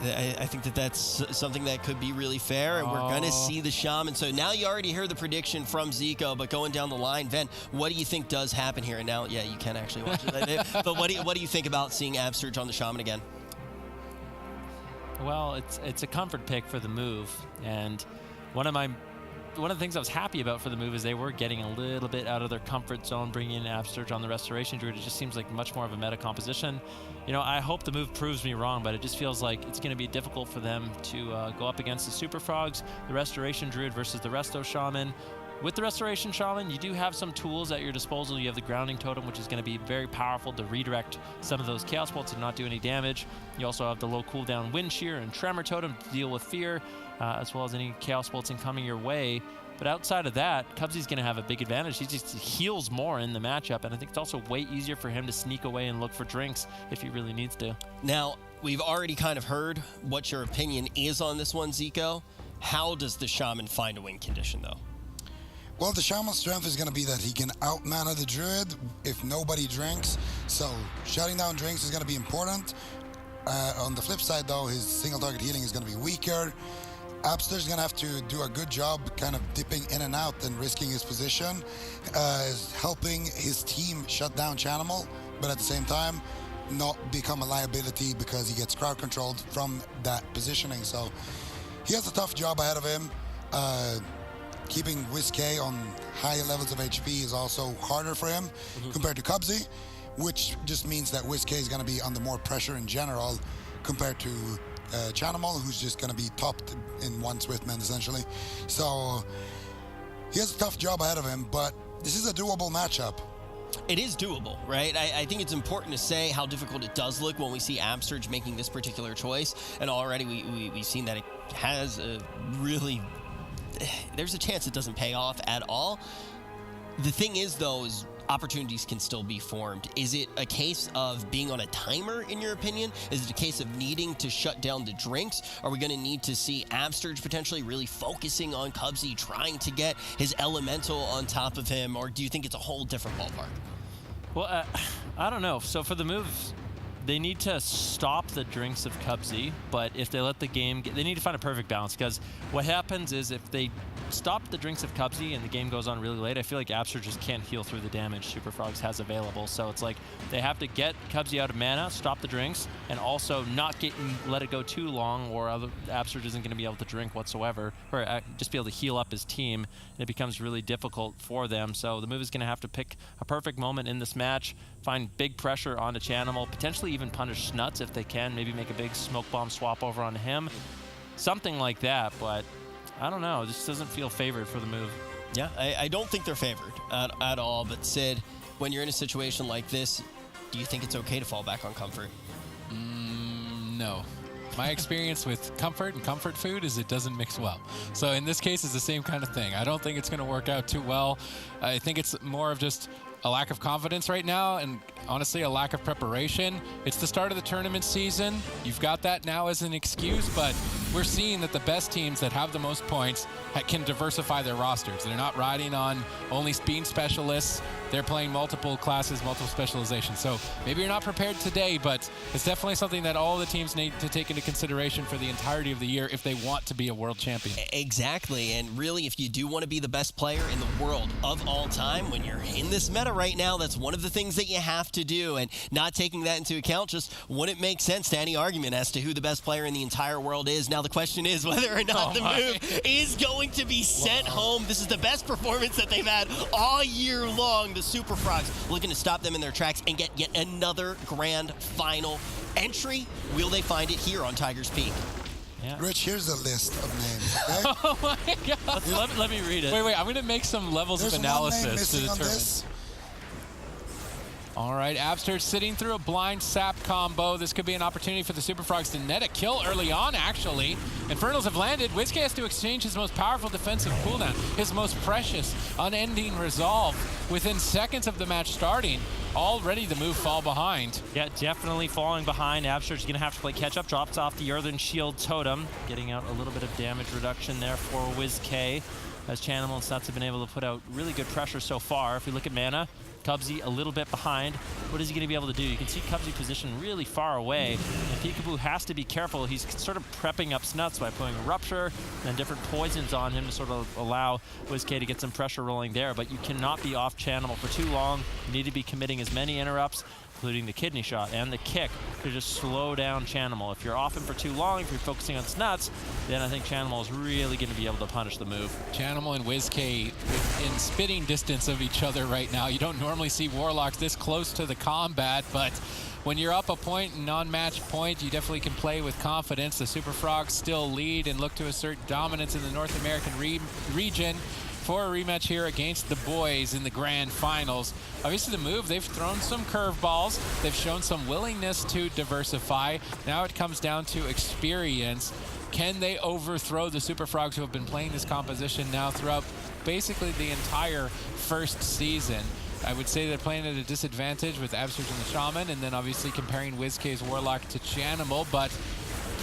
I think that's something that could be really fair, and we're going to see the Shaman. So now you already heard the prediction from Zico, but going down the line, Ven, what do you think does happen here? And now, yeah, you can actually watch it. But what do you think about seeing Absurge on the Shaman again? Well, it's a comfort pick for the move, and one of the things I was happy about for the move is they were getting a little bit out of their comfort zone, bringing in Absurge on the Restoration Druid. It just seems like much more of a meta composition. You know, I hope the move proves me wrong, but it just feels like it's going to be difficult for them to go up against the Super Frogs, the Restoration Druid versus the Resto Shaman. With the Restoration Shaman, you do have some tools at your disposal. You have the Grounding Totem, which is going to be very powerful to redirect some of those Chaos Bolts and not do any damage. You also have the low cooldown Wind Shear and Tremor Totem to deal with fear, as well as any Chaos Bolts incoming your way. But outside of that, Cubsy's going to have a big advantage. He just heals more in the matchup, and I think it's also way easier for him to sneak away and look for drinks if he really needs to. Now, we've already kind of heard what your opinion is on this one, Zico. How does the Shaman find a win condition, though? Well, the Shaman's strength is going to be that he can out-mana the Druid if nobody drinks. So shutting down drinks is going to be important. On the flip side, though, his single target healing is going to be weaker. Abster's going to have to do a good job kind of dipping in and out and risking his position, helping his team shut down Chanimal, but at the same time, not become a liability because he gets crowd controlled from that positioning. So he has a tough job ahead of him. Keeping WizK on high levels of HP is also harder for him compared to Cubsy, which just means that WizK is going to be under more pressure in general compared to Chanimal, who's just going to be topped in one Swiftman essentially. So he has a tough job ahead of him, but this is a doable matchup. It is doable, right? I think it's important to say how difficult it does look when we see Absterge making this particular choice, and already we've seen that it has a really... There's a chance it doesn't pay off at all. The thing is, though, is opportunities can still be formed. Is it a case of being on a timer, in your opinion? Is it a case of needing to shut down the drinks? Are we going to need to see Absterge potentially really focusing on Cubsy, trying to get his elemental on top of him, or do you think it's a whole different ballpark? Well, I don't know. So for the moves, they need to stop the drinks of Cubsy, but if they let the game get, they need to find a perfect balance, because what happens is if they stop the drinks of Cubsy and the game goes on really late, I feel like Abster just can't heal through the damage Super Frogs has available. So it's like they have to get Cubsy out of mana, stop the drinks, and also not let it go too long, or Abster isn't going to be able to drink whatsoever, or just be able to heal up his team, and it becomes really difficult for them. So the move is going to have to pick a perfect moment in this match, find big pressure onto Chanimal, potentially even punish Snuts if they can, maybe make a big smoke bomb swap over on him, something like that. But I don't know, this doesn't feel favored for the move. Yeah, I don't think they're favored at all, but Sid, when you're in a situation like this, do you think it's okay to fall back on comfort? No. My experience with comfort and comfort food is it doesn't mix well. So in this case, it's the same kind of thing. I don't think it's going to work out too well. I think it's more of just a lack of confidence right now, and honestly, a lack of preparation. It's the start of the tournament season. You've got that now as an excuse, but we're seeing that the best teams that have the most points can diversify their rosters. They're not riding on only speed specialists. They're playing multiple classes, multiple specializations. So maybe you're not prepared today, but it's definitely something that all the teams need to take into consideration for the entirety of the year if they want to be a world champion. Exactly, and really, if you do want to be the best player in the world of all time, when you're in this meta right now, that's one of the things that you have to do, and not taking that into account just wouldn't make sense to any argument as to who the best player in the entire world is. Now the question is whether or not the move is going to be sent home. This is the best performance that they've had all year long. The Super Frogs looking to stop them in their tracks and get yet another grand final entry. Will they find it here on Tiger's Peak? Yeah. Rich, here's a list of names, okay? Oh my God. Let me read it. Wait, I'm going to make some levels There's of analysis one name to missing on determine. this. All right, Abster sitting through a blind sap combo. This could be an opportunity for the Super Frogs to net a kill early on, actually. Infernals have landed. WizK has to exchange his most powerful defensive cooldown, his most precious, unending resolve within seconds of the match starting. Already the move fall behind. Yeah, definitely falling behind. Abster's going to have to play catch-up. Drops off the Earthen Shield Totem, getting out a little bit of damage reduction there for WizK, as Chanimal and Snuts have been able to put out really good pressure so far. If we look at mana, Cubsy a little bit behind. What is he going to be able to do? You can see Cubsy positioned really far away, and Peekaboo has to be careful. He's sort of prepping up Snuts by putting Rupture and different poisons on him to sort of allow WizK to get some pressure rolling there, but you cannot be off Chanimal for too long. You need to be committing as many interrupts, including the kidney shot and the kick, to just slow down Chanimal. If you're off him for too long, if you're focusing on Snuts, then I think Chanimal is really going to be able to punish the move. Chanimal and WizK in spitting distance of each other right now. You don't normally see Warlocks this close to the combat, but when you're up a point, non-match point, you definitely can play with confidence. The Super Frogs still lead and look to assert dominance in the North American region for a rematch here against the boys in the grand finals. Obviously the move, they've thrown some curveballs. They've shown some willingness to diversify. Now it comes down to experience. Can they overthrow the Super Frogs who have been playing this composition now throughout basically the entire first season? I would say they're playing at a disadvantage with Absterge and the Shaman, and then obviously comparing WizK's Warlock to Chanimal, but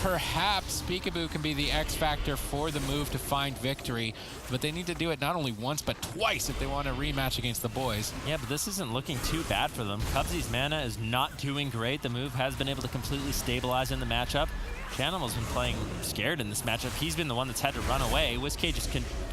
perhaps Peekaboo can be the X factor for the move to find victory, but they need to do it not only once, but twice if they want a rematch against the boys. Yeah, but this isn't looking too bad for them. Cubsy's mana is not doing great. The move has been able to completely stabilize in the matchup. Chanimal's been playing scared in this matchup. He's been the one that's had to run away. WizK just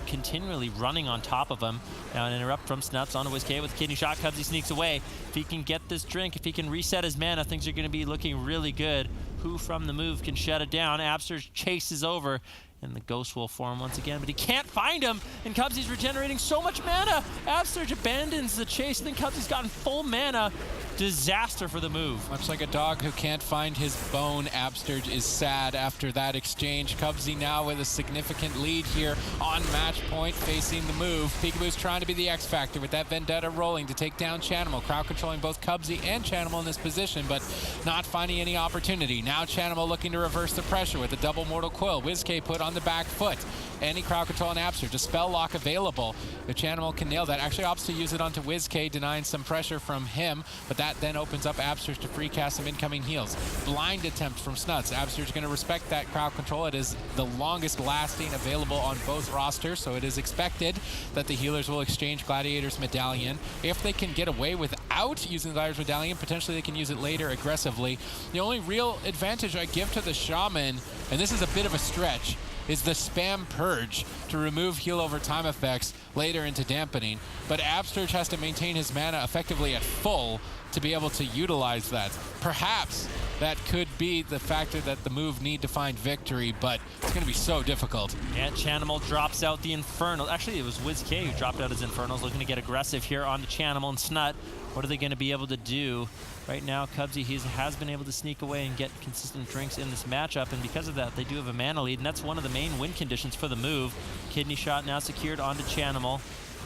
continually running on top of him. Now an interrupt from Snuts onto WizK with a kidney shot. Cubsy sneaks away. If he can get this drink, if he can reset his mana, things are going to be looking really good. Who from the move can shut it down? Absurge chases over in the Ghost Wolf form once again, but he can't find him, and Cubsy's regenerating so much mana. Absurge abandons the chase, and then Cubsy's gotten full mana. Disaster for the move. Much like a dog who can't find his bone, Absurge is sad after that exchange. Cubsy now with a significant lead here on match point facing the move. Peekaboo's trying to be the X factor with that Vendetta rolling to take down Chanimal. Crowd controlling both Cubsy and Chanimal in this position, but not finding any opportunity. Now Chanimal looking to reverse the pressure with a double Mortal Coil. WizK put on the back foot. Any crowd control on Absurge. A spell lock available. If Chanimal can nail that, actually opts to use it onto WizK, denying some pressure from him, but that then opens up Absurge to free cast some incoming heals. Blind attempt from Snuts. Absurge going to respect that crowd control. It is the longest lasting available on both rosters, so it is expected that the healers will exchange Gladiator's Medallion. If they can get away without using Gladiator's Medallion, potentially they can use it later aggressively. The only real advantage I give to the Shaman, and this is a bit of a stretch, is the spam purge to remove heal over time effects later into dampening. But Absurge has to maintain his mana effectively at full to be able to utilize that. Perhaps that could be the factor that the move need to find victory, but it's going to be so difficult. And Chanimal drops out the Infernal. Actually, it was WizK who dropped out his Infernals, looking to get aggressive here on the Chanimal and Snut. What are they going to be able to do? Right now, Cubsy has been able to sneak away and get consistent drinks in this matchup, and because of that, they do have a mana lead, and that's one of the main win conditions for the move. Kidney shot now secured onto Chanimal.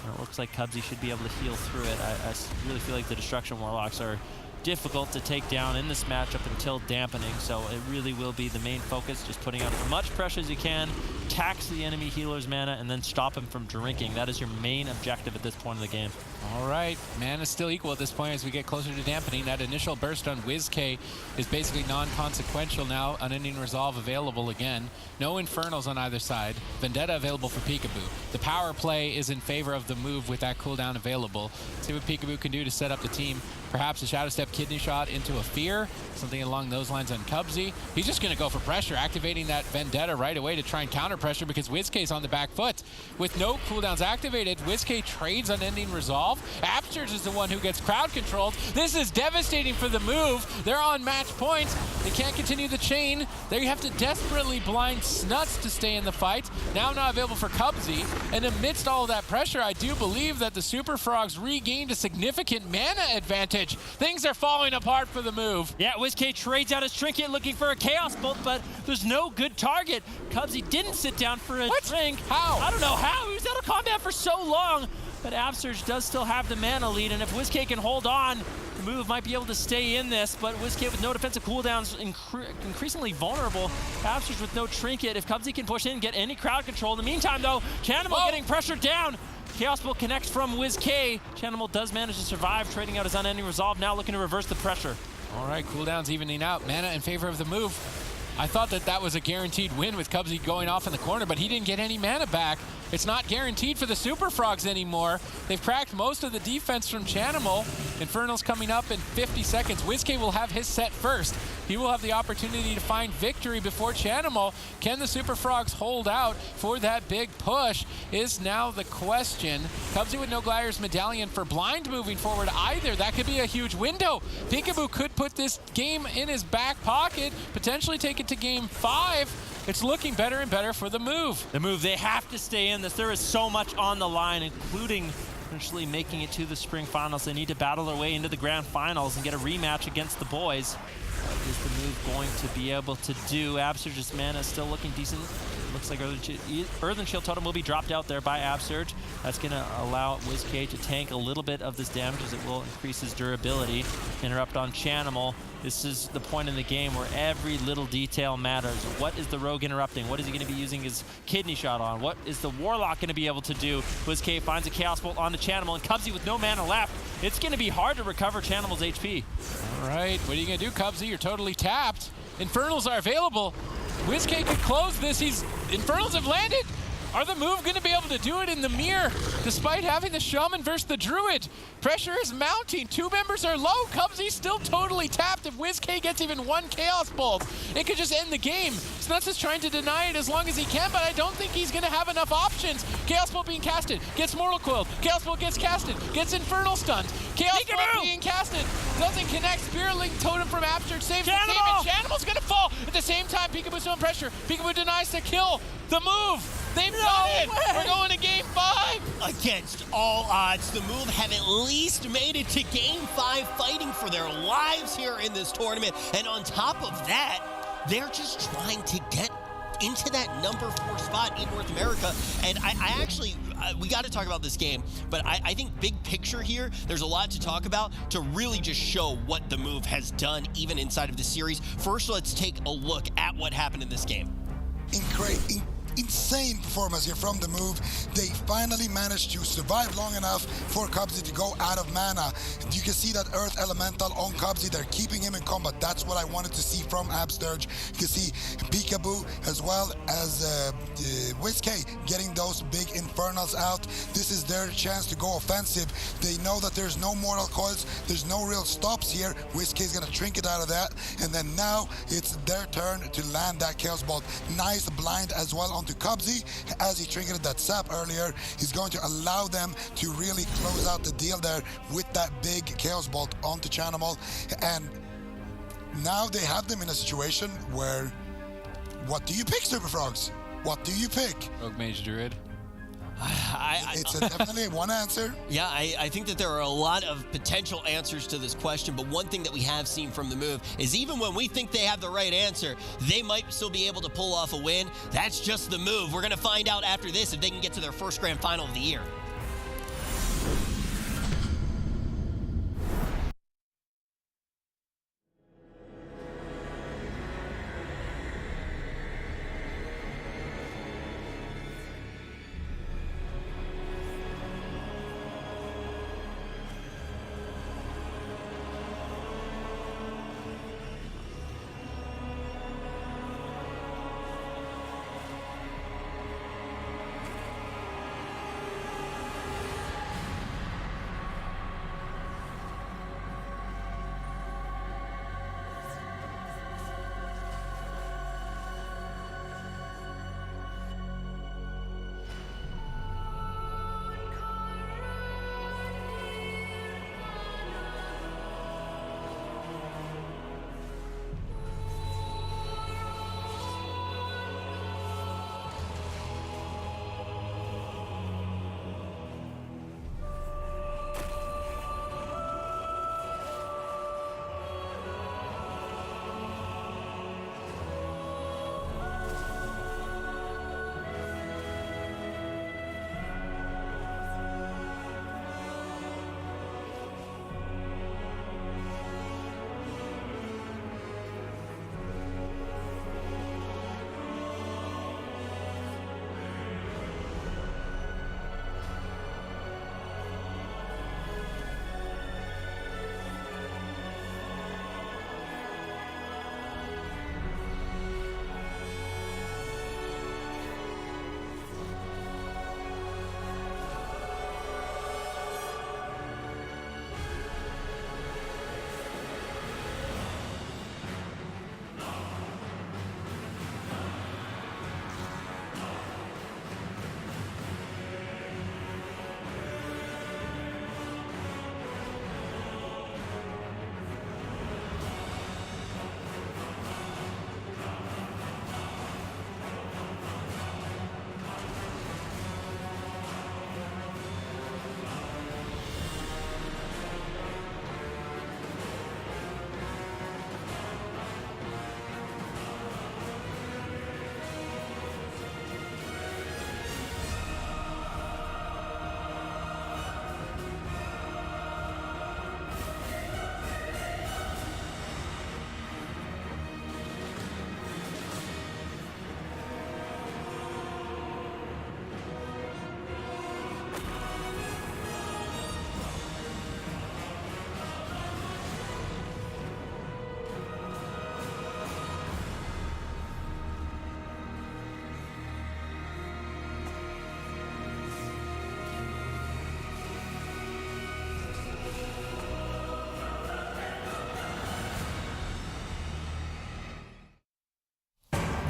And it looks like Cubsy should be able to heal through it. I really feel like the Destruction Warlocks are difficult to take down in this matchup until dampening, so it really will be the main focus, just putting out as much pressure as you can, tax the enemy healer's mana, and then stop him from drinking. That is your main objective at this point of the game. All right, mana is still equal at this point as we get closer to dampening. That initial burst on WizK is basically non-consequential now. Unending Resolve available again. No Infernals on either side. Vendetta available for Peekaboo. The power play is in favor of the move with that cooldown available. Let's see what Peekaboo can do to set up the team. Perhaps a Shadow Step Kidney Shot into a Fear, something along those lines on Cubsy. He's just going to go for pressure, activating that Vendetta right away to try and counter pressure because WizK's on the back foot. With no cooldowns activated, WizK trades Unending Resolve. Absurge is the one who gets crowd controlled. This is devastating for the move. They're on match points. They can't continue the chain. They have to desperately blind Snuts to stay in the fight. Now not available for Cubsy. And amidst all of that pressure, I do believe that the Super Frogs regained a significant mana advantage. Things are falling apart for the move. Yeah, WizK trades out his Trinket looking for a Chaos Bolt, but there's no good target. Cubsy didn't sit down for a drink. How? I don't know how. He was out of combat for so long. But Absurge does still have the mana lead, and if WizK can hold on, the move might be able to stay in this, but WizK with no defensive cooldowns, increasingly vulnerable. Absurge with no Trinket. If Cubsy can push in and get any crowd control. In the meantime, though, Chanimal getting pressured down. Chaos Bolt connects from WizK. Chanimal does manage to survive, trading out his Unending Resolve, now looking to reverse the pressure. All right, cooldowns evening out. Mana in favor of the move. I thought that was a guaranteed win with Cubsy going off in the corner, but he didn't get any mana back. It's not guaranteed for the Super Frogs anymore. They've cracked most of the defense from Chanimal. Infernal's coming up in 50 seconds. WizK will have his set first. He will have the opportunity to find victory before Chanimal. Can the Super Frogs hold out for that big push is now the question. Cubsy with no Gladiator's Medallion for blind moving forward either. That could be a huge window. Peekaboo could put this game in his back pocket, potentially take it to game 5. It's looking better and better for the move. The move, they have to stay in this. There is so much on the line, including potentially making it to the spring finals. They need to battle their way into the grand finals and get a rematch against the boys. What is the move going to be able to do? Absurge's mana is still looking decent. Looks like Earthen Shield Totem will be dropped out there by Absurge. That's going to allow WizK to tank a little bit of this damage as it will increase his durability. Interrupt on Chanimal. This is the point in the game where every little detail matters. What is the Rogue interrupting? What is he going to be using his Kidney Shot on? What is the Warlock going to be able to do? WizK finds a Chaos Bolt on the Chanimal, and Cubsy with no mana left. It's going to be hard to recover Chanimal's HP. All right, what are you going to do, Cubsy? You're totally tapped. Infernals are available. WizK could close this. Infernals have landed. Are the move going to be able to do it in the mirror, despite having the Shaman versus the Druid? Pressure is mounting. 2 members are low. Cubsy's still totally tapped. If WizK gets even 1 Chaos Bolt, it could just end the game. Snuts is trying to deny it as long as he can, but I don't think he's going to have enough options. Chaos Bolt being casted, gets Mortal Coil. Chaos Bolt gets casted, gets Infernal stunned. Chaos Bolt being casted, doesn't connect. Spirit Link Totem from Absurd saves the game, and Chanimal's going to fall. At the same time, Peekaboo's on pressure. Peekaboo denies to kill the move. They've done it! We're going to game 5! Against all odds, the move have at least made it to game 5, fighting for their lives here in this tournament. And on top of that, they're just trying to get into that number 4 spot in North America. And I actually, we got to talk about this game, but I think big picture here, there's a lot to talk about to really just show what the move has done even inside of the series. First, let's take a look at what happened in this game. Insane performance here from the move. They finally managed to survive long enough for Cubsy to go out of mana. You can see that Earth Elemental on Cubsy. They're keeping him in combat. That's what I wanted to see from Absturge. You can see Peekaboo as well as WizK getting those big Infernals out. This is their chance to go offensive. They know that there's no Mortal Coils. There's no real stops here. WizK is going to trinket out of that. And then now it's their turn to land that Chaos Bolt. Nice blind as well onto Cubsy. As he triggered that sap earlier, he's going to allow them to really close out the deal there with that big Chaos Bolt onto Chanimal. And now they have them in a situation where, what do you pick, Super Frogs? What do you pick? Rogue Mage Druid. It's definitely one answer. Yeah, I think that there are a lot of potential answers to this question, but one thing that we have seen from the move is even when we think they have the right answer, they might still be able to pull off a win. That's just the move. We're going to find out after this if they can get to their first grand final of the year.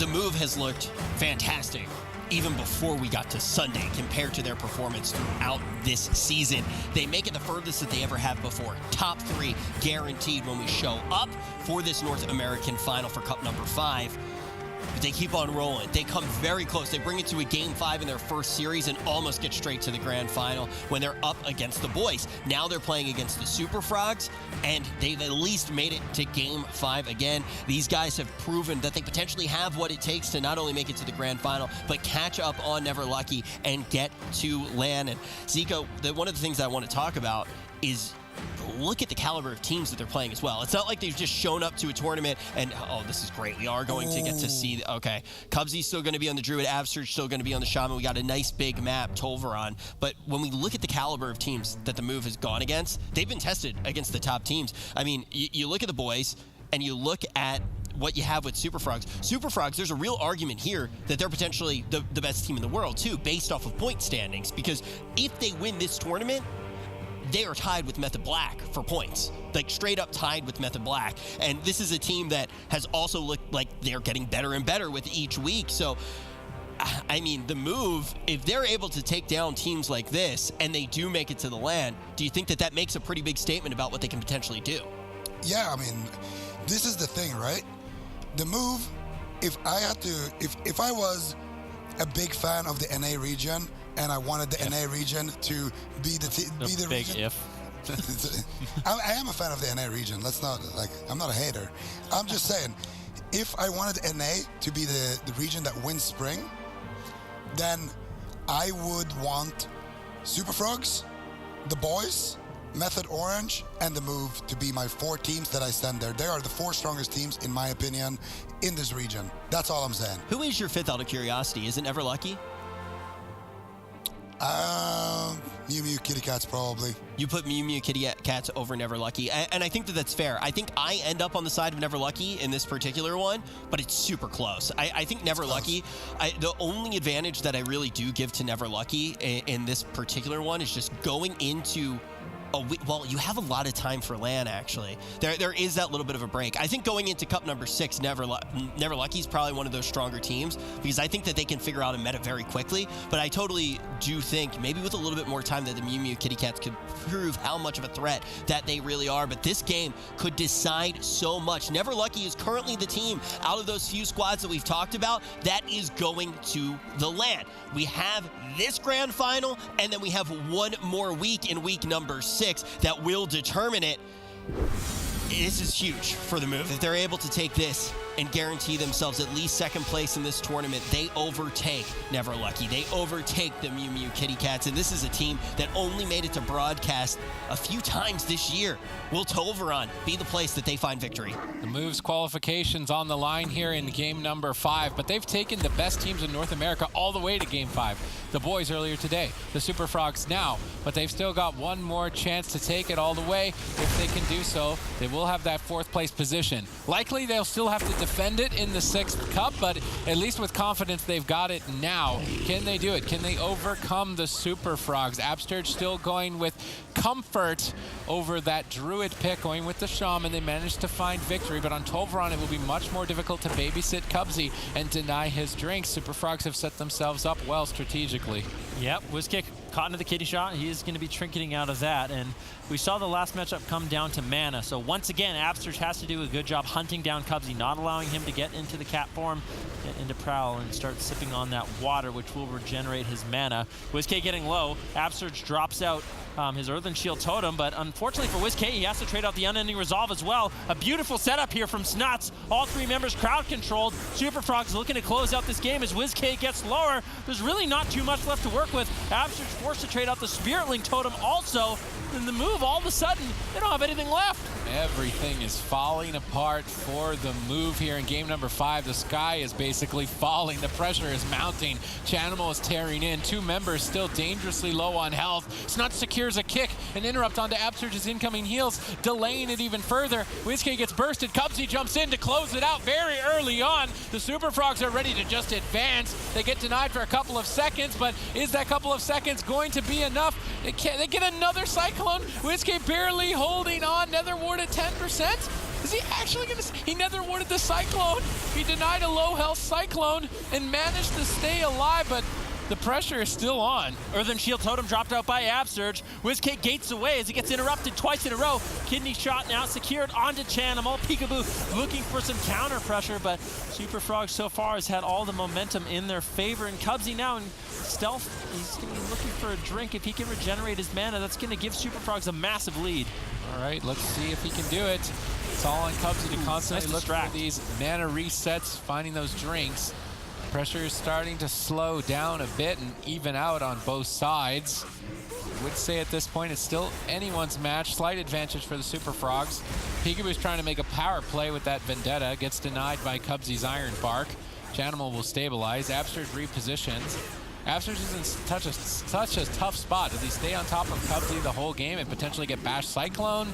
the move has looked fantastic even before we got to Sunday compared to their performance throughout this season. They make it the furthest that they ever have before. Top 3 guaranteed when we show up for this North American final for Cup number 5. But they keep on rolling. They come very close. They bring it to a Game 5 in their first series and almost get straight to the grand final when they're up against the boys. Now they're playing against the Super Frogs, and they've at least made it to Game 5 again. These guys have proven that they potentially have what it takes to not only make it to the grand final, but catch up on Never Lucky and get to LAN. And Zico, one of the things I want to talk about is look at the caliber of teams that they're playing as well. It's not like they've just shown up to a tournament and, oh, this is great. We are going to get to see, okay, Cubsy's still going to be on the Druid, Absurge still going to be on the Shaman. We got a nice big map, Tolvaron. But when we look at the caliber of teams that the move has gone against, they've been tested against the top teams. I mean, you look at the boys and you look at what you have with Super Frogs. Super Frogs, there's a real argument here that they're potentially the best team in the world too, based off of point standings. Because if they win this tournament, they are tied with Method Black for points, like straight up tied with Method Black. And this is a team that has also looked like they're getting better and better with each week. So, I mean, the move, if they're able to take down teams like this and they do make it to the LAN, do you think that that makes a pretty big statement about what they can potentially do? Yeah, I mean, this is the thing, right? The move, if I was a big fan of the NA region, and I wanted the NA region to be the big region. If. I am a fan of the NA region. Let's not, I'm not a hater. I'm just saying, if I wanted NA to be the region that wins Spring, then I would want Super Frogs, the boys, Method Orange, and the move to be my 4 teams that I send there. They are the 4 strongest teams, in my opinion, in this region. That's all I'm saying. Who is your 5th out of curiosity? Is it Never Lucky? Mew Mew Kitty Cats probably. You put Mew Mew Kitty Cats over Never Lucky, and I think that that's fair. I think I end up on the side of Never Lucky in this particular one, but it's super close. I think Never Lucky, the only advantage that I really do give to Never Lucky in this particular one is just going into well, you have a lot of time for LAN, actually. There is that little bit of a break. I think going into Cup number 6, Never Lucky is probably one of those stronger teams because I think that they can figure out a meta very quickly. But I totally do think maybe with a little bit more time that the Mew Mew Kitty Cats could prove how much of a threat that they really are. But this game could decide so much. Never Lucky is currently the team out of those few squads that we've talked about that is going to the LAN. We have this grand final, and then we have one more week in week number 6 that will determine it. This is huge for the move. If they're able to take this and guarantee themselves at least 2nd place in this tournament, they overtake Never Lucky. They overtake the Mew Mew Kitty Cats, and this is a team that only made it to broadcast a few times this year. Will Tolvaron be the place that they find victory? The move's qualifications on the line here in game number 5, but they've taken the best teams in North America all the way to game 5. The boys earlier today, the Super Frogs now, but they've still got one more chance to take it all the way. If they can do so, they will have that 4th place position. Likely they'll still have to defend it in the 6th Cup, but at least with confidence they've got it now. Can they do it? Can they overcome the Super Frogs? Absturge still going with comfort over that Druid pick, going with the Shaman. They managed to find victory, but on Tolvaron it will be much more difficult to babysit Cubsy and deny his drinks. Super Frogs have set themselves up well strategically. Yep, WizKick caught into the kitty shot. He is going to be trinketing out of that, and we saw the last matchup come down to mana. So once again, Absturge has to do a good job hunting down Cubsy, not allowing him to get into the cat form, get into Prowl, and start sipping on that water, which will regenerate his mana. WizKick getting low. Absturge drops out his Earthen Shield Totem, but unfortunately for WizKick, he has to trade out the Unending Resolve as well. A beautiful setup here from Snuts. All 3 members crowd controlled. Super Frogs looking to close out this game as WizKick gets lower. There's really not too much left to work with. Absturge forced to trade out the Spirit Link Totem also. In the move, all of a sudden, they don't have anything left. Everything is falling apart for the move here in game number 5. The sky is basically falling. The pressure is mounting. Chanimal is tearing in. 2 members still dangerously low on health. Snuts secures a kick. An interrupt onto Absturge's incoming heals, delaying it even further. WizKick gets bursted. Cubsy jumps in to close it out very early on. The Super Frogs are ready to just advance. They get denied for a couple of seconds, but is that couple of seconds going to be enough? They get another Cyclone. WizKick barely holding on. Netherward at 10%. Is he actually going to... He nether warded the Cyclone. He denied a low health Cyclone and managed to stay alive, but the pressure is still on. Earthen Shield Totem dropped out by Absurge. WizKid gates away as he gets interrupted twice in a row. Kidney Shot now secured onto Chanimal. Peekaboo looking for some counter pressure, but Super Frog so far has had all the momentum in their favor. And Cubsy now in stealth, he's going to be looking for a drink. If he can regenerate his mana, that's going to give Super Frogs a massive lead. All right, let's see if he can do it. It's all on Cubsy to constantly look for these mana resets, finding those drinks. Pressure is starting to slow down a bit and even out on both sides. I would say at this point it's still anyone's match. Slight advantage for the Super Frogs. Peekaboo's trying to make a power play with that Vendetta. Gets denied by Cubsy's Iron Bark. Chanimal will stabilize. Absurge repositions. Absurge is in such a tough spot. Does he stay on top of Cubsy the whole game and potentially get Bash Cyclone?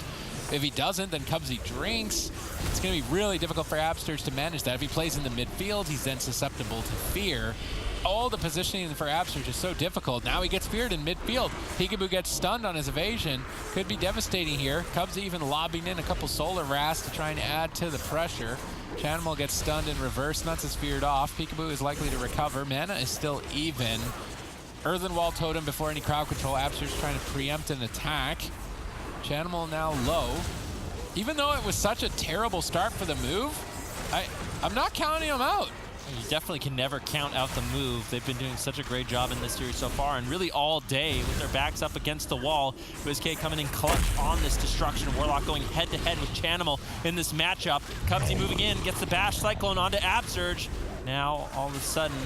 If he doesn't, then Cubsy drinks. It's going to be really difficult for Absurge to manage that. If he plays in the midfield, he's then susceptible to fear. All the positioning for Absurge is so difficult. Now he gets feared in midfield. Peekaboo gets stunned on his evasion. Could be devastating here. Cubsy even lobbing in a couple Solar Wraths to try and add to the pressure. Chanimal gets stunned in reverse. Nuts is feared off. Peekaboo is likely to recover. Mana is still even. Earthen Wall Totem before any crowd control. Absurge trying to preempt an attack. Chanimal now low. Even though it was such a terrible start for the move, I'm not counting him out. You definitely can never count out the move. They've been doing such a great job in this series so far, and really all day with their backs up against the wall. WizKid coming in clutch on this destruction. Warlock going head-to-head with Chanimal in this matchup. Cubsy moving in, gets the Bash Cyclone onto Absurge. Now, all of a sudden,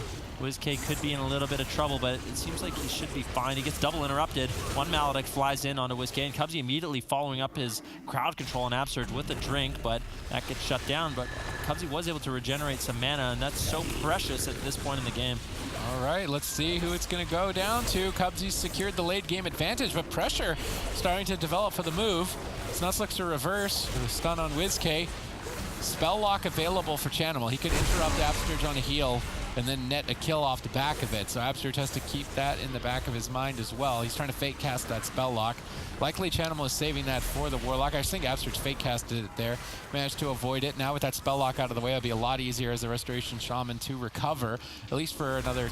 WizKid could be in a little bit of trouble, but it seems like he should be fine. He gets double interrupted. One Maledict flies in onto WizKid, and Cubsy immediately following up his crowd control on Absurge with a drink, but that gets shut down. But Cubsy was able to regenerate some mana, and that's so precious at this point in the game. All right, let's see who it's going to go down to. Cubsy's secured the late game advantage, but pressure starting to develop for the move. Snuts looks to reverse with a stun on WizKid. Spell lock available for Chanimal. He could interrupt Absurge on a heal and then net a kill off the back of it. So Absurge has to keep that in the back of his mind as well. He's trying to fake cast that spell lock. Likely Chanimal is saving that for the Warlock. I just think Absurge fake casted it there, managed to avoid it. Now with that spell lock out of the way, it'll be a lot easier as the Restoration Shaman to recover, at least for another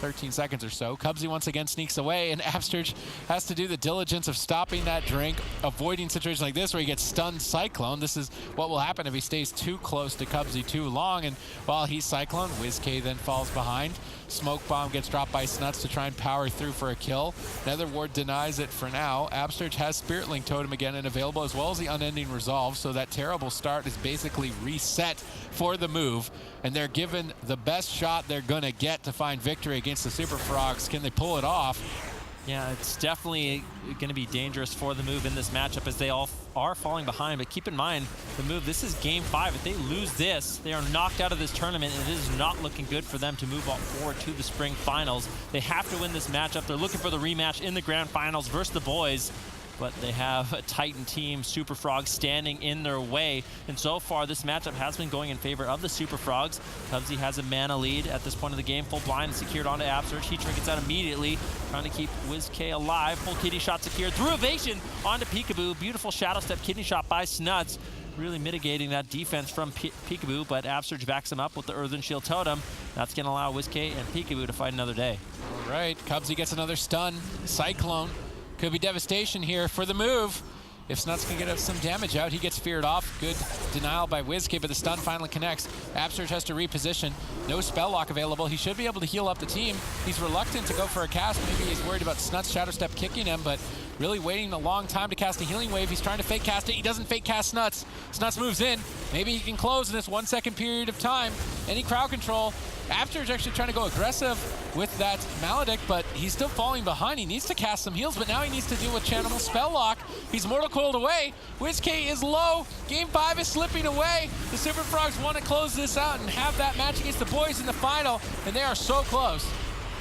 13 seconds or so. Cubsy once again sneaks away, and Absurge has to do the diligence of stopping that drink, avoiding situations like this where he gets stunned Cyclone. This is what will happen if he stays too close to Cubsy too long, and while he's Cyclone, WizKid then falls behind. Smoke Bomb gets dropped by Snuts to try and power through for a kill. Nether Ward denies it for now. Absurge has Spirit Link Totem again and available, as well as the Unending Resolve, so that terrible start is basically reset for the move, and they're given the best shot they're gonna get to find victory against the Super Frogs. Can they pull it off? Yeah, it's definitely going to be dangerous for the move in this matchup as they all are falling behind. But keep in mind, the move, this is game 5. If they lose this, they are knocked out of this tournament, and it is not looking good for them to move on forward to the spring finals. They have to win this matchup. They're looking for the rematch in the grand finals versus the boys. But they have a Titan team, Super Frogs, standing in their way. And so far, this matchup has been going in favor of the Super Frogs. Cubsy has a mana lead at this point of the game. Full blind secured onto Absurge. Heat gets out immediately, trying to keep WizKid alive. Full kidney shot secured through evasion onto Peekaboo. Beautiful shadow step kidney shot by Snuts, really mitigating that defense from Peekaboo, but Absurge backs him up with the Earthen Shield Totem. That's going to allow WizKid and Peekaboo to fight another day. All right, Cubsy gets another stun. Cyclone. Could be devastation here for the move. If Snuts can get some damage out, he gets feared off. Good denial by WizKid, but the stun finally connects. Absurge has to reposition. No spell lock available. He should be able to heal up the team. He's reluctant to go for a cast. Maybe he's worried about Snuts Shadow Step kicking him, but really waiting a long time to cast a healing wave. He's trying to fake cast it. He doesn't fake cast Snuts. Snuts moves in. Maybe he can close in this 1 second period of time. Any crowd control. Absurge actually trying to go aggressive with that Maledict, but he's still falling behind. He needs to cast some heals, but now he needs to deal with Chanimal Spell Lock. He's Mortal Coiled away. WizKid is low. Game 5 is slipping away. The Super Frogs want to close this out and have that match against the boys in the final, and they are so close.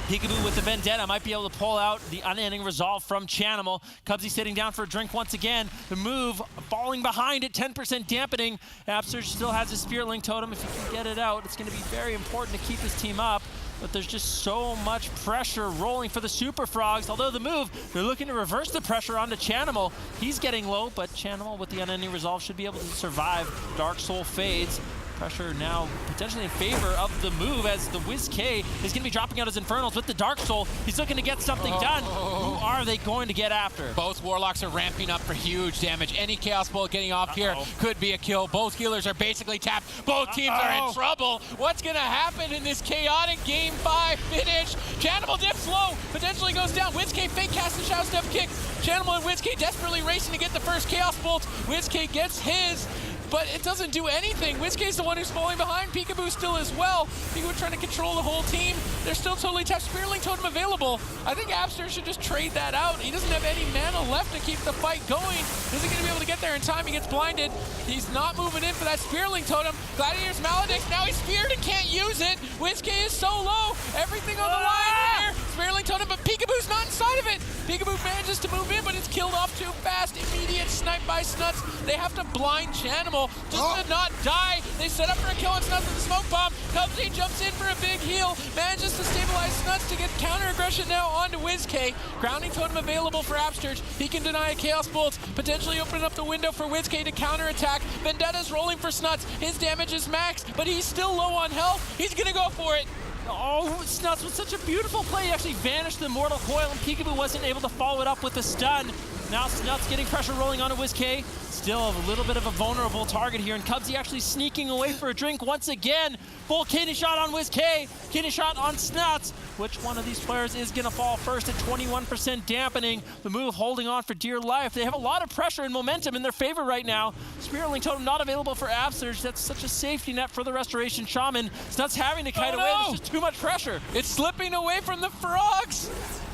Peekaboo with the Vendetta might be able to pull out the Unending Resolve from Chanimal. Cubsy sitting down for a drink once again. The move falling behind it, 10% dampening. Absurge still has his Spirit Link Totem. If he can get it out, it's going to be very important to keep his team up. but there's just so much pressure rolling for the Super Frogs. Although the move, they're looking to reverse the pressure onto Chanimal. He's getting low, but Chanimal with the unending resolve should be able to survive. Dark Soul fades. Pressure now potentially in favor of the move as the WizK is going to be dropping out his Infernals with the Dark Soul. He's looking to get something done. Who are they going to get after? Both Warlocks are ramping up for huge damage. Any Chaos Bolt getting off here could be a kill. Both healers are basically tapped. Both teams are in trouble. What's going to happen in this chaotic Game 5 finish? Chanimal dips low, potentially goes down. WizK fake cast the Shadow Step kick. Chanimal and WizK desperately racing to get the first Chaos Bolt. WizK gets his, but it doesn't do anything. WizK's the one who's falling behind. Peekaboo still as well. Peekaboo trying to control the whole team. They're still totally tapped. Spearling Totem available. I think Abster should just trade that out. He doesn't have any mana left to keep the fight going. Isn't going to be able to get there in time. He gets blinded. He's not moving in for that Spearling Totem. Gladiator's Maledict. Now he's speared and can't use it. WizK is so low. Everything on the line here. Spearling Totem, but Peekaboo's not inside of it. Peekaboo manages to move in, but it's killed off too fast. Immediate snipe by Snuts. They have to blind Chanimal just to not die. They set up for a kill on Snuts with the smoke bomb. Cubsy jumps in for a big heal. Manages to stabilize Snuts to get counter aggression now onto WizK. Grounding Totem available for Absterge. He can deny a Chaos Bolt, potentially opening up the window for WizK to counter attack. Vendetta's rolling for Snuts. His damage is max, but he's still low on health. He's gonna go for it. Oh, Snuts with such a beautiful play. He actually vanished the Mortal Coil, and Peekaboo wasn't able to follow it up with the stun. Now Snuts getting pressure rolling onto WizK. Still a little bit of a vulnerable target here, and Cubsy actually sneaking away for a drink once again. Full kidney shot on WizK, kidney shot on Snuts. Which one of these players is going to fall first at 21% dampening? The move holding on for dear life. They have a lot of pressure and momentum in their favor right now. Spearling Totem not available for Absurge. That's such a safety net for the Restoration Shaman. Snuts having to kite away. There's just too much pressure. It's slipping away from the Frogs.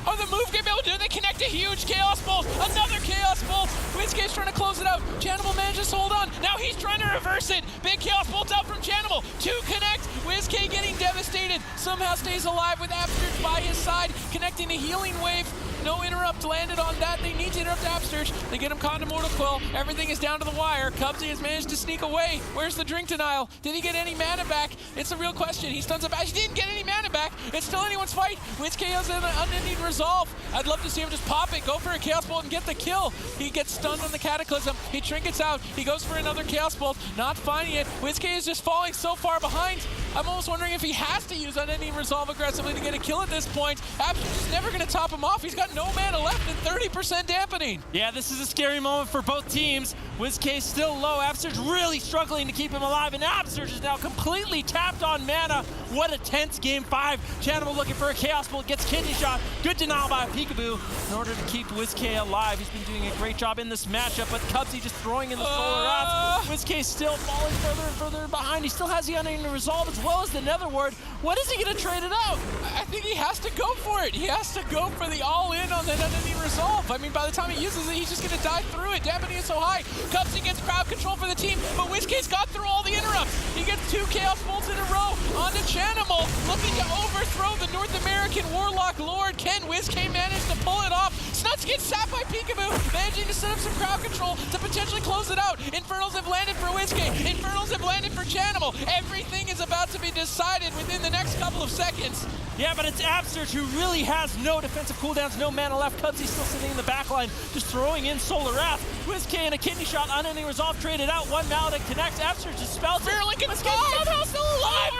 Oh, the move game able to do it. They connect a huge Chaos Bolt. Another Chaos Bolt. WizK's trying to close it out. Chanimal manages to hold on. Now he's trying to reverse it. Big Chaos Bolt out from Chanimal. 2 connect. WizK getting devastated. Somehow stays alive with Absterge by his side. Connecting a healing wave. No interrupt landed on that. They need to interrupt Absterge. They get him caught in Mortal Coil. Everything is down to the wire. Cubsy has managed to sneak away. Where's the drink denial? Did he get any mana back? It's a real question. He stuns up. He didn't get any mana back. It's still anyone's fight. WizK has an unending resolve. I'd love to see him just pop it, go for a Chaos Bolt, and get the kill. He gets stunned on the Cataclysm. He trinkets out. He goes for another Chaos Bolt, not finding it. WizK is just falling so far behind. I'm almost wondering if he has to use unending resolve aggressively to get a kill at this point. Absterge is never going to top him off. He's got no mana left and 30% dampening. Yeah, this is a scary moment for both teams. WizK still low. Absterge really struggling to keep him alive, and Absterge is now completely tapped on mana. What a tense Game 5. Chanimal looking for a Chaos Bolt, gets kidney shot. Good denial by Peekaboo in order to keep WizK alive. He's been doing a great job in this matchup, but Cubsy just throwing in the Solar Wrath. WizK still falling further and further behind. He still has the unending resolve as well as the Netherward. What is he going to trade it out? I think he has to go for it. He has to go for the all-in on that unending resolve. I mean, by the time he uses it, he's just going to die through it. Dampening is so high. Cubsy gets crowd control for the team, but WizK's got through all the interrupts. He gets 2 Chaos Bolts in a row onto Chanimal, looking to overthrow the North American Warlock Lord. Can WizK manage to pull it off? Snuts gets sapped by Peekaboo, managing to set up some crowd control to potentially close it out. Infernals have landed for WizK. Infernals have landed for Chanimal. Everything is about to be decided within the next couple of seconds. Yeah, but it's Absterge who really has no defensive cooldowns, no mana left. Cubsy's still sitting in the back line, just throwing in Solar Wrath. WizK and a kidney shot, unending resolve traded out. 1 Maledict connects. Absterge dispels it. Spearlink and somehow still alive.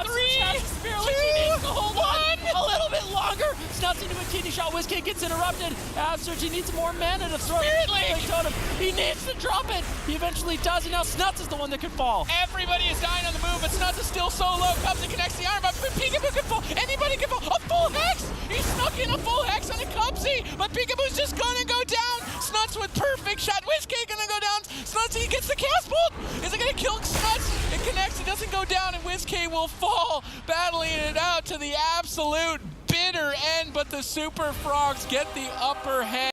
3, 2, 1. A little bit longer. Snuts into a kidney shot. WizK gets interrupted. Absterge, he needs more mana to throw it. Totem. He needs to drop it. He eventually does, and now Snuts is the one that could fall. Everybody is dying on the move, but Snuts is still so low. Cubsy connects the iron, but Peekaboo can fall. Anybody can fall. A full hex. He snuck in a full hex on a Cubsy, but Peekaboo's just gonna go down. Snuts with perfect shot. WizK gonna go down. Snuts, he gets the Chaos Bolt. Is it gonna kill Snuts? It connects. It doesn't go down, and WizK will fall, battling it out to the absolute bitter end. But the Super Frogs get the upper hand.